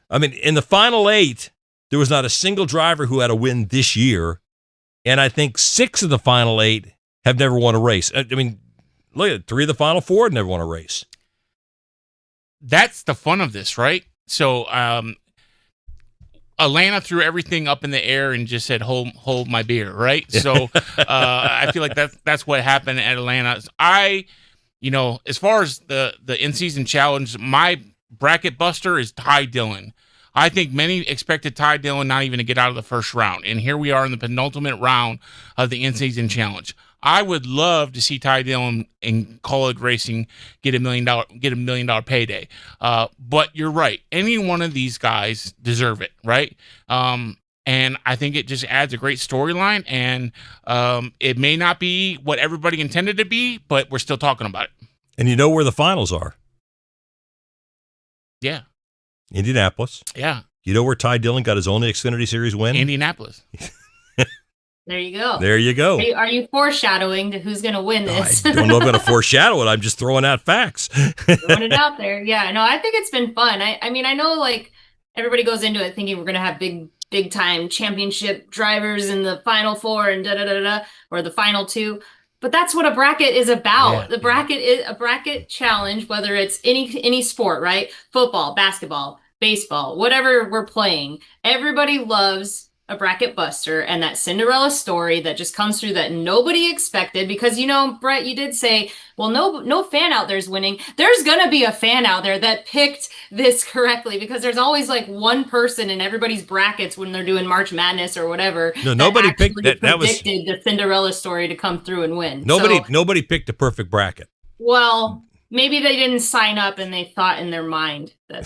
I mean, in the Final 8, there was not a single driver who had a win this year, and I think 6 of the Final 8 have never won a race. I mean, look at it, 3 of the Final 4 never won a race. That's the fun of this, right? So Atlanta threw everything up in the air and just said, hold my beer, right? So I feel like that's what happened at Atlanta. As far as the in-season challenge, my bracket buster is Ty Dillon. I think many expected Ty Dillon not even to get out of the first round. And here we are in the penultimate round of the in-season challenge. I would love to see Ty Dillon in college racing get $1 million payday. But you're right. Any one of these guys deserve it, right? And I think it just adds a great storyline. And it may not be what everybody intended to be, but we're still talking about it. And you know where the finals are? Yeah. Indianapolis. Yeah. You know where Ty Dillon got his only Xfinity Series win? Indianapolis. There you go. There you go. Are you foreshadowing to who's going to win this? I don't know if I'm going to foreshadow it. I'm just throwing out facts. Throwing it out there. Yeah, no, I think it's been fun. I mean, I know like everybody goes into it thinking we're going to have big time championship drivers in the Final 4 and or the Final 2. But that's what a bracket is about. Yeah, the bracket is a bracket challenge, whether it's any sport, right? Football, basketball, baseball, whatever we're playing. Everybody loves a bracket buster and that Cinderella story that just comes through that nobody expected, because, you know, Brett, you did say, well, no fan out there's winning. There's going to be a fan out there that picked this correctly, because there's always like one person in everybody's brackets when they're doing March Madness or whatever. No, nobody picked that. That was predicted the Cinderella story to come through and win. Nobody picked the perfect bracket. Well, maybe they didn't sign up and they thought in their mind that.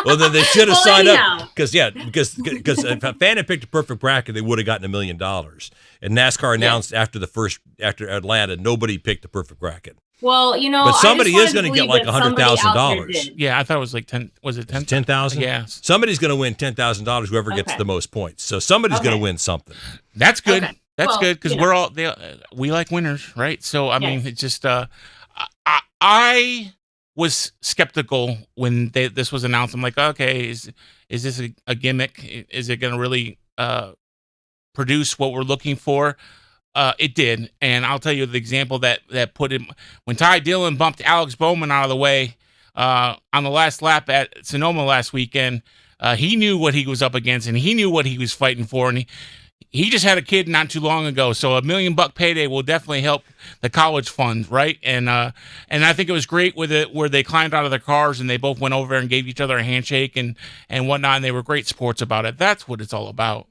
Well, then they should have signed up because if a fan had picked a perfect bracket, they would have gotten $1 million. And NASCAR announced after Atlanta, nobody picked the perfect bracket. Well, you know, but somebody is going to get like $100,000. Yeah, I thought it was like 10. Was it 10? 10,000? Yeah. Somebody's going to win $10,000. Whoever gets the most points. So somebody's going to win something. That's good. Okay. That's good because we like winners, right? So I mean, it's just I was skeptical when this was announced. I'm like, okay, is this a gimmick? Is it going to really produce what we're looking for? It did, and I'll tell you the example that put him when Ty Dillon bumped Alex Bowman out of the way on the last lap at Sonoma last weekend. He knew what he was up against, and he knew what he was fighting for, and he just had a kid not too long ago, so $1 million payday will definitely help the college fund, right? And I think it was great with it where they climbed out of their cars and they both went over and gave each other a handshake and whatnot, and they were great sports about it. That's what it's all about.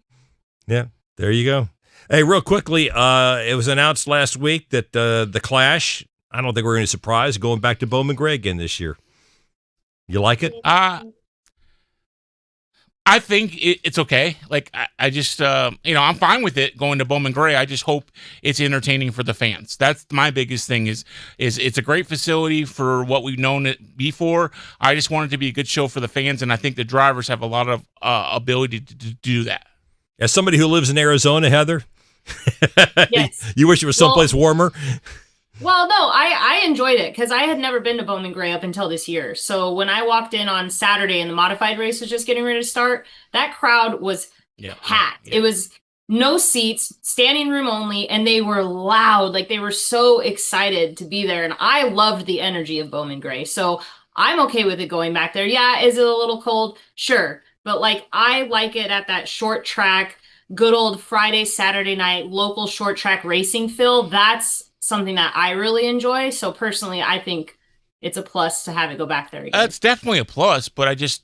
Yeah, there you go. Hey, real quickly, it was announced last week that the Clash, I don't think we're any surprise, going back to Bowman Gray again this year. You like it? I think it's okay. Like I just, I'm fine with it going to Bowman Gray. I just hope it's entertaining for the fans. That's my biggest thing. Is it's a great facility for what we've known it before. I just want it to be a good show for the fans, and I think the drivers have a lot of ability to do that. As somebody who lives in Arizona, Heather, Yes. you wish it was someplace warmer. Well, no, I enjoyed it because I had never been to Bowman Gray up until this year. So when I walked in on Saturday and the modified race was just getting ready to start, that crowd was packed. It was no seats, standing room only, and they were loud. Like they were so excited to be there. And I loved the energy of Bowman Gray. So I'm okay with it going back there. Yeah, is it a little cold? Sure. But like I like it at that short track, good old Friday, Saturday night, local short track racing feel. That's something that I really enjoy. So personally, I think it's a plus to have it go back there again. It's definitely a plus, but I just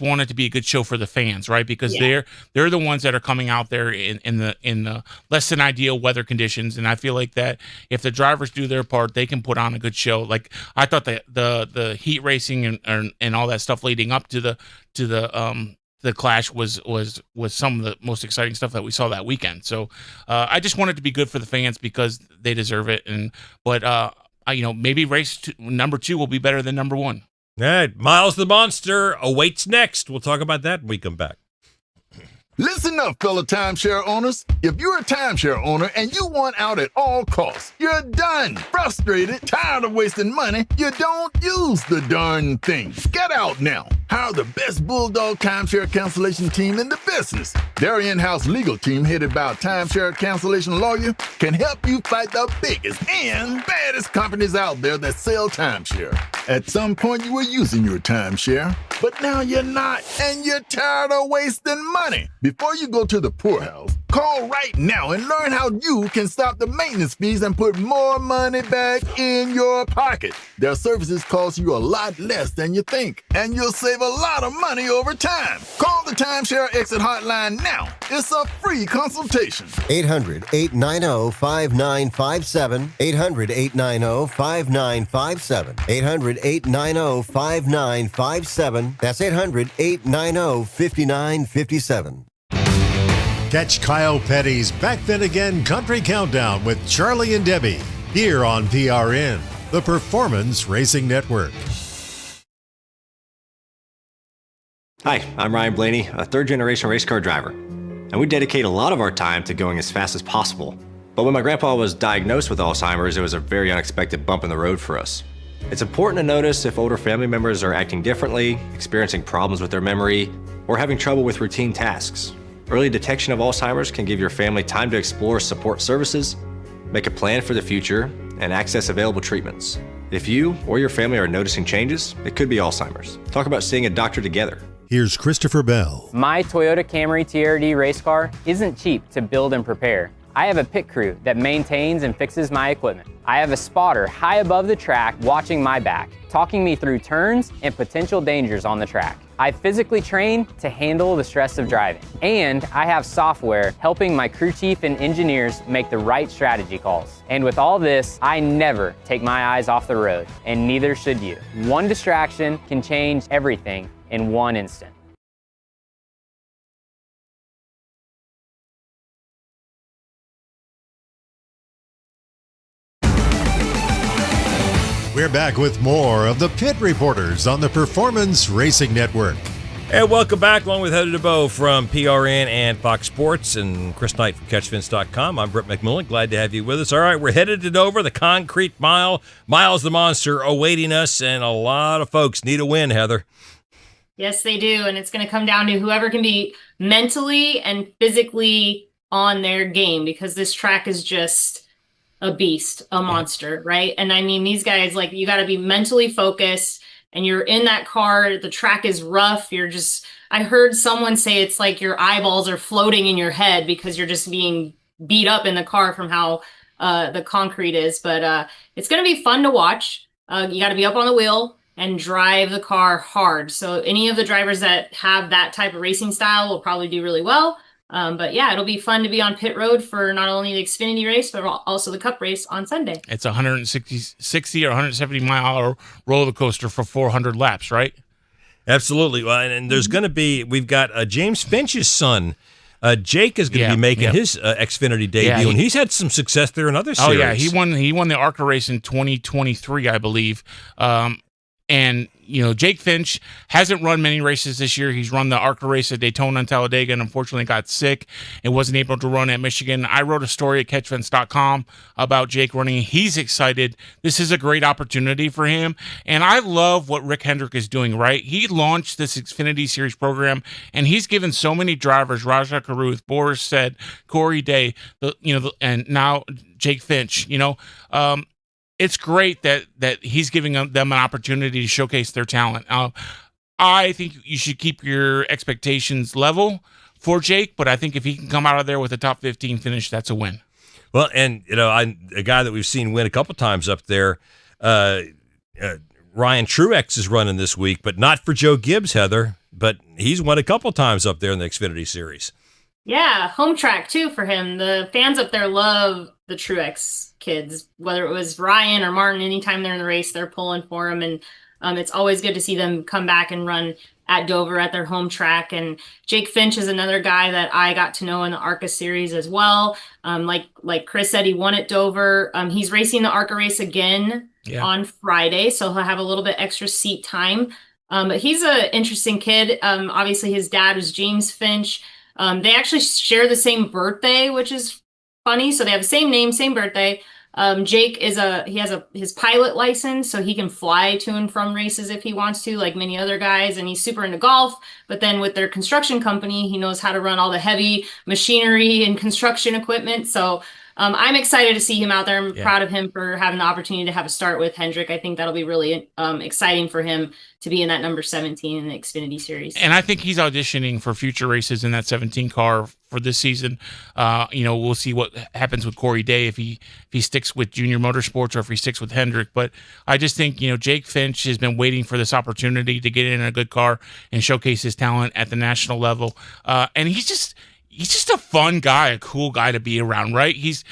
want it to be a good show for the fans, right? Because they're the ones that are coming out there in the less than ideal weather conditions, and I feel like that if the drivers do their part, they can put on a good show. Like I thought that the heat racing and all that stuff leading up to the clash was some of the most exciting stuff that we saw that weekend. So I just want it to be good for the fans because they deserve it. But maybe number 2 will be better than number 1. All right, Miles the Monster awaits next. We'll talk about that when we come back. Listen up, fellow timeshare owners. If you're a timeshare owner and you want out at all costs, you're done, frustrated, tired of wasting money, you don't use the darn thing. Get out now. Hire the best Bulldog timeshare cancellation team in the business. Their in-house legal team, headed by a timeshare cancellation lawyer, can help you fight the biggest and baddest companies out there that sell timeshare. At some point, you were using your timeshare, but now you're not, and you're tired of wasting money. Before you go to the poorhouse, call right now and learn how you can stop the maintenance fees and put more money back in your pocket. Their services cost you a lot less than you think, and you'll save a lot of money over time. Call the Timeshare Exit Hotline now. It's a free consultation. 800-890-5957. 800-890-5957. 800-890-5957. That's 800-890-5957. Catch Kyle Petty's Back Then Again Country Countdown with Charlie and Debbie here on PRN, the Performance Racing Network. Hi, I'm Ryan Blaney, a third-generation race car driver, and we dedicate a lot of our time to going as fast as possible. But when my grandpa was diagnosed with Alzheimer's, it was a very unexpected bump in the road for us. It's important to notice if older family members are acting differently, experiencing problems with their memory, or having trouble with routine tasks. Early detection of Alzheimer's can give your family time to explore support services, make a plan for the future, and access available treatments. If you or your family are noticing changes, it could be Alzheimer's. Talk about seeing a doctor together. Here's Christopher Bell. My Toyota Camry TRD race car isn't cheap to build and prepare. I have a pit crew that maintains and fixes my equipment. I have a spotter high above the track watching my back, talking me through turns and potential dangers on the track. I physically train to handle the stress of driving. And I have software helping my crew chief and engineers make the right strategy calls. And with all this, I never take my eyes off the road, and neither should you. One distraction can change everything in one instant. We're back with more of the Pit Reporters on the Performance Racing Network. And welcome back, along with Heather DeBow from PRN and Fox Sports and Chris Knight from CatchFence.com. I'm Brett McMillan. Glad to have you with us. All right, we're headed to Dover, the Concrete Mile. Miles the Monster awaiting us, and a lot of folks need a win, Heather. Yes, they do. And it's going to come down to whoever can be mentally and physically on their game, because this track is just a beast, a monster, right? And I mean, these guys, like, you got to be mentally focused, and you're in that car. The track is rough. I heard someone say it's like your eyeballs are floating in your head because you're just being beat up in the car from how the concrete is. But it's going to be fun to watch. You got to be up on the wheel and drive the car hard. So any of the drivers that have that type of racing style will probably do really well. But yeah, it'll be fun to be on pit road for not only the Xfinity race, but also the Cup race on Sunday. It's a 160 or 170 mile roller coaster for 400 laps, right? Absolutely. Well, and there's going to be, we've got James Finch's son. Jake is going to be making his Xfinity debut, and he's had some success there in other series. Oh yeah, he won the ARCA race in 2023, I believe. And Jake Finch hasn't run many races this year. He's run the ARCA race at Daytona and Talladega, and unfortunately got sick and wasn't able to run at Michigan. I wrote a story at catchfence.com about Jake running. He's excited. This is a great opportunity for him, and I love what Rick Hendrick is doing. Right, he launched this Xfinity Series program, and he's given so many drivers: Raja Karuth, Boris Said, Corey Day, and now Jake Finch. It's great that he's giving them an opportunity to showcase their talent. I think you should keep your expectations level for Jake, but I think if he can come out of there with a top 15 finish, that's a win. Well, and a guy that we've seen win a couple times up there, Ryan Truex is running this week, but not for Joe Gibbs, Heather. But he's won a couple times up there in the Xfinity Series. Yeah, home track too for him. The fans up there love the Truex kids, whether it was Ryan or Martin. Anytime they're in the race, they're pulling for him, and it's always good to see them come back and run at Dover at their home track. And Jake Finch is another guy that I got to know in the ARCA series as well. Like Chris said, he won at Dover. He's racing the ARCA race again on Friday, so he'll have a little bit extra seat time. But he's an interesting kid. Obviously, his dad is James Finch. They actually share the same birthday, which is funny. So they have the same name, same birthday. Jake has his pilot license, so he can fly to and from races if he wants to, like many other guys. And he's super into golf. But then with their construction company, he knows how to run all the heavy machinery and construction equipment. So I'm excited to see him out there. I'm proud of him for having the opportunity to have a start with Hendrick. I think that'll be really exciting for him to be in that number 17 in the Xfinity Series. And I think he's auditioning for future races in that 17 car for this season. We'll see what happens with Corey Day if he sticks with Junior Motorsports or if he sticks with Hendrick. But I just think, Jake Finch has been waiting for this opportunity to get in a good car and showcase his talent at the national level. And he's just a fun guy, a cool guy to be around, right? He's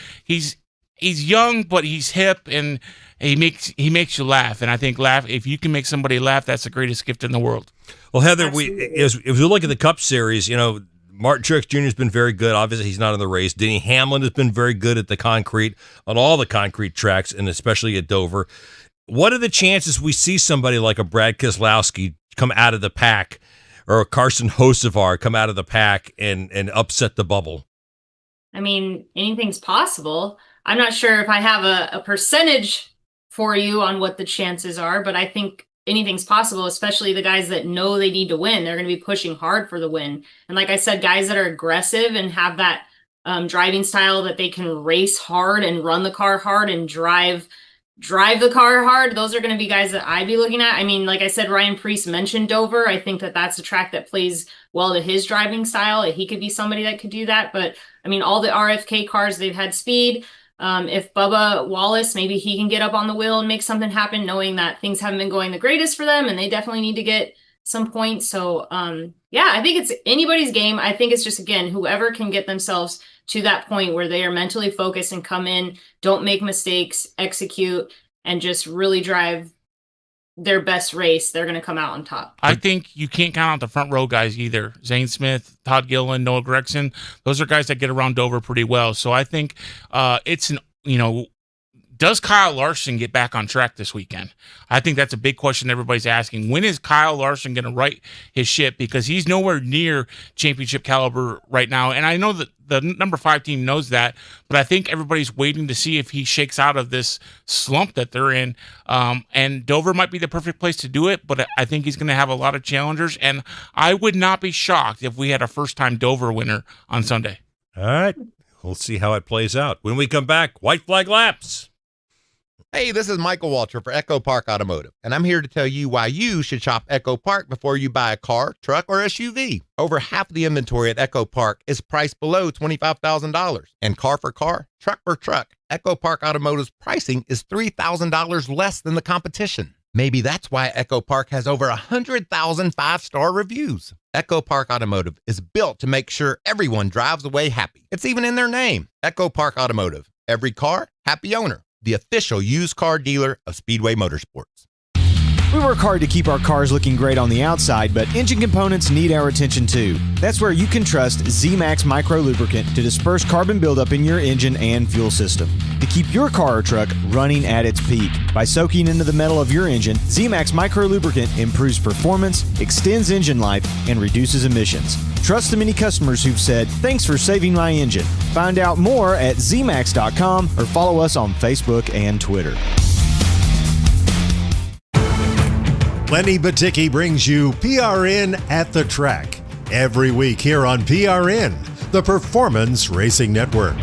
young, but he's hip, and he makes you laugh. And I think if you can make somebody laugh, that's the greatest gift in the world. Well, Heather, if we look at the Cup Series, Martin Truex Jr. has been very good. Obviously, he's not in the race. Denny Hamlin has been very good at the concrete, on all the concrete tracks, and especially at Dover. What are the chances we see somebody like a Brad Keselowski come out of the pack, or a Carson Hocevar come out of the pack and upset the bubble? I mean, anything's possible. I'm not sure if I have a percentage for you on what the chances are, but I think anything's possible, especially the guys that know they need to win. They're going to be pushing hard for the win. And like I said, guys that are aggressive and have that driving style that they can race hard and run the car hard and drive the car hard, those are going to be guys that I'd be looking at. I mean, like I said, Ryan Preece mentioned Dover. I think that that's a track that plays well to his driving style. He could be somebody that could do that. But I mean, all the RFK cars, they've had speed. If Bubba Wallace, maybe he can get up on the wheel and make something happen, knowing that things haven't been going the greatest for them and they definitely need to get some points. So I think it's anybody's game. I think it's just, again, whoever can get themselves to that point where they are mentally focused and come in, don't make mistakes, execute, and just really drive their best race, they're going to come out on top. I think you can't count out the front row guys either. Zane Smith, Todd Gilliland, Noah Gragson, those are guys that get around Dover pretty well. So I think does Kyle Larson get back on track this weekend? I think that's a big question everybody's asking. When is Kyle Larson going to right his ship? Because he's nowhere near championship caliber right now. And I know that the number 5 team knows that, but I think everybody's waiting to see if he shakes out of this slump that they're in. And Dover might be the perfect place to do it, but I think he's going to have a lot of challengers. And I would not be shocked if we had a first-time Dover winner on Sunday. All right. We'll see how it plays out. When we come back, White Flag Laps. Hey, this is Michael Walter for Echo Park Automotive, and I'm here to tell you why you should shop Echo Park before you buy a car, truck, or SUV. Over half of the inventory at Echo Park is priced below $25,000. And car for car, truck for truck, Echo Park Automotive's pricing is $3,000 less than the competition. Maybe that's why Echo Park has over 100,000 five-star reviews. Echo Park Automotive is built to make sure everyone drives away happy. It's even in their name, Echo Park Automotive. Every car, happy owner. The official used car dealer of Speedway Motorsports. We work hard to keep our cars looking great on the outside, but engine components need our attention too. That's where you can trust Z-Max Micro Lubricant to disperse carbon buildup in your engine and fuel system. To keep your car or truck running at its peak. By soaking into the metal of your engine, Z-Max Micro Lubricant improves performance, extends engine life, and reduces emissions. Trust the many customers who've said, "Thanks for saving my engine." Find out more at zmax.com or follow us on Facebook and Twitter. Lenny Baticki brings you PRN at the Track every week here on PRN, the Performance Racing Network.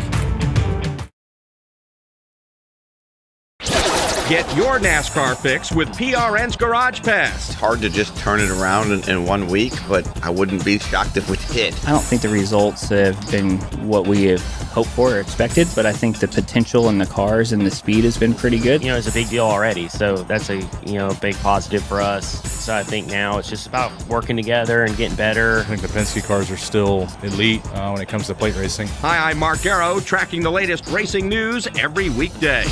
Get your NASCAR fix with PRN's Garage Pass. It's hard to just turn it around in 1 week, but I wouldn't be shocked if we did. I don't think the results have been what we have hoped for or expected, but I think the potential in the cars and the speed has been pretty good. You know, it's a big deal already, so that's a big positive for us. So I think now it's just about working together and getting better. I think the Penske cars are still elite when it comes to plate racing. Hi, I'm Mark Garrow, tracking the latest racing news every weekday.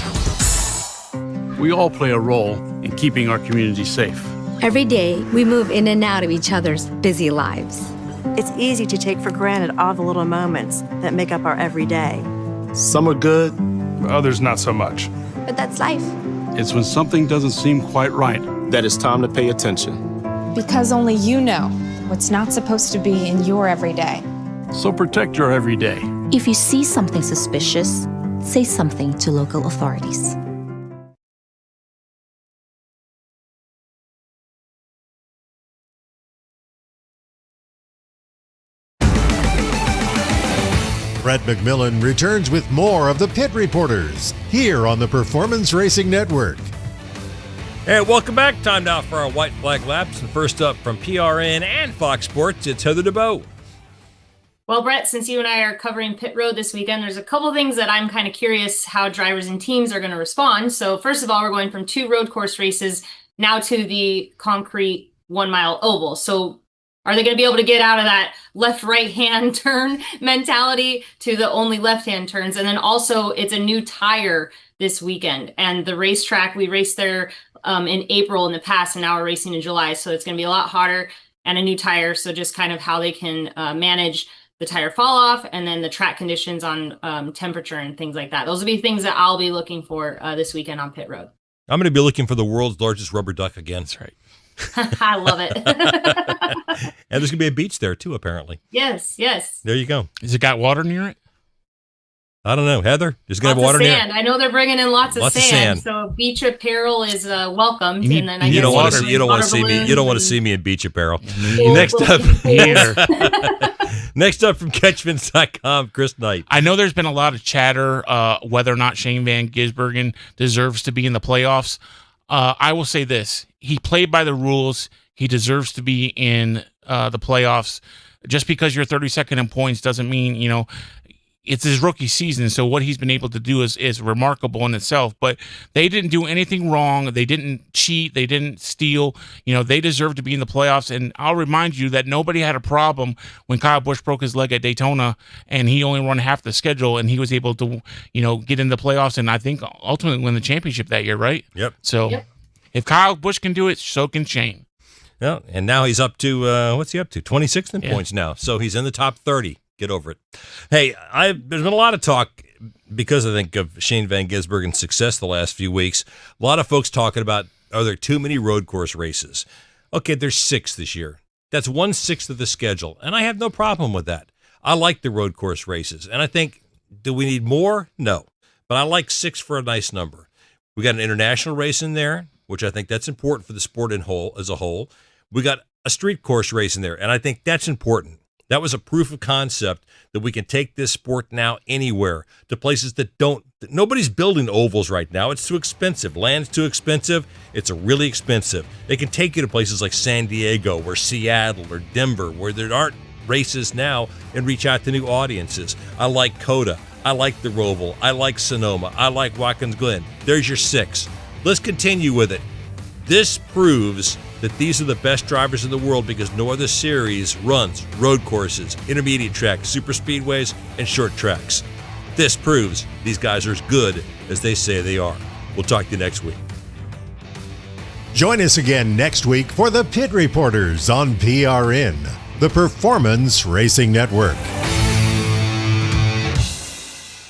We all play a role in keeping our community safe. Every day, we move in and out of each other's busy lives. It's easy to take for granted all the little moments that make up our everyday. Some are good, others not so much. But that's life. It's when something doesn't seem quite right that it's time to pay attention. Because only you know what's not supposed to be in your everyday. So protect your everyday. If you see something suspicious, say something to local authorities. Brett McMillan returns with more of the Pit Reporters here on the Performance Racing Network. Hey, welcome back. Time now for our white flag laps. And first up from PRN and Fox Sports, it's Heather DeBow. Well, Brett, since you and I are covering Pit Road this weekend, there's a couple things that I'm kind of curious how drivers and teams are going to respond. So first of all, we're going from 2 road course races now to the concrete 1 mile oval. So are they going to be able to get out of that left-right-hand turn mentality to the only left-hand turns? And then also, it's a new tire this weekend. And the racetrack, we raced there in April in the past, and now we're racing in July. So it's going to be a lot hotter and a new tire. So just kind of how they can manage the tire fall off and then the track conditions on temperature and things like that. Those will be things that I'll be looking for this weekend on Pit Road. I'm going to be looking for the world's largest rubber duck again. That's right. I love it. And there's going to be a beach there, too, apparently. Yes. There you go. Has it got water near it? I don't know. Heather, there's going to have Lots water of near sand. I know they're bringing in lots of sand. So beach apparel is welcomed. You and then I don't guess want to see. You don't want to see me. You don't want to see me in beach apparel. Next up, next up from Catchments.com, Chris Knight. I know there's been a lot of chatter whether or not Shane Van Gisbergen deserves to be in the playoffs. I will say this: he played by the rules. He deserves to be in the playoffs. Just because you're 32nd in points doesn't mean it's his rookie season, so what he's been able to do is remarkable in itself. But they didn't do anything wrong. They didn't cheat. They didn't steal. They deserve to be in the playoffs. And I'll remind you that nobody had a problem when Kyle Busch broke his leg at Daytona, and he only run half the schedule, and he was able to, get in the playoffs, and I think ultimately win the championship that year, right? Yep. So if Kyle Busch can do it, so can Shane. Yeah, and now he's up to, what's he up to? 26th in points now. So he's in the top 30. Get over it. Hey, there's been a lot of talk because I think of Shane Van Gisbergen's success the last few weeks. A lot of folks talking about, are there too many road course races? Okay, there's 6 this year. That's 1/6 of the schedule, and I have no problem with that. I like the road course races, and I think, do we need more? No, but I like 6 for a nice number. We got an international race in there, which I think that's important for the sport as a whole. We got a street course race in there, and I think that's important. That was a proof of concept that we can take this sport now anywhere, to places that nobody's building ovals right now. It's too expensive. Land's too expensive. It's really expensive. They can take you to places like San Diego or Seattle or Denver where there aren't races now and reach out to new audiences. I like COTA. I like the Roval. I like Sonoma. I like Watkins Glen. There's your 6. Let's continue with it. This proves that these are the best drivers in the world because no other series runs road courses, intermediate tracks, super speedways, and short tracks. This proves these guys are as good as they say they are. We'll talk to you next week. Join us again next week for the Pit Reporters on PRN, the Performance Racing Network.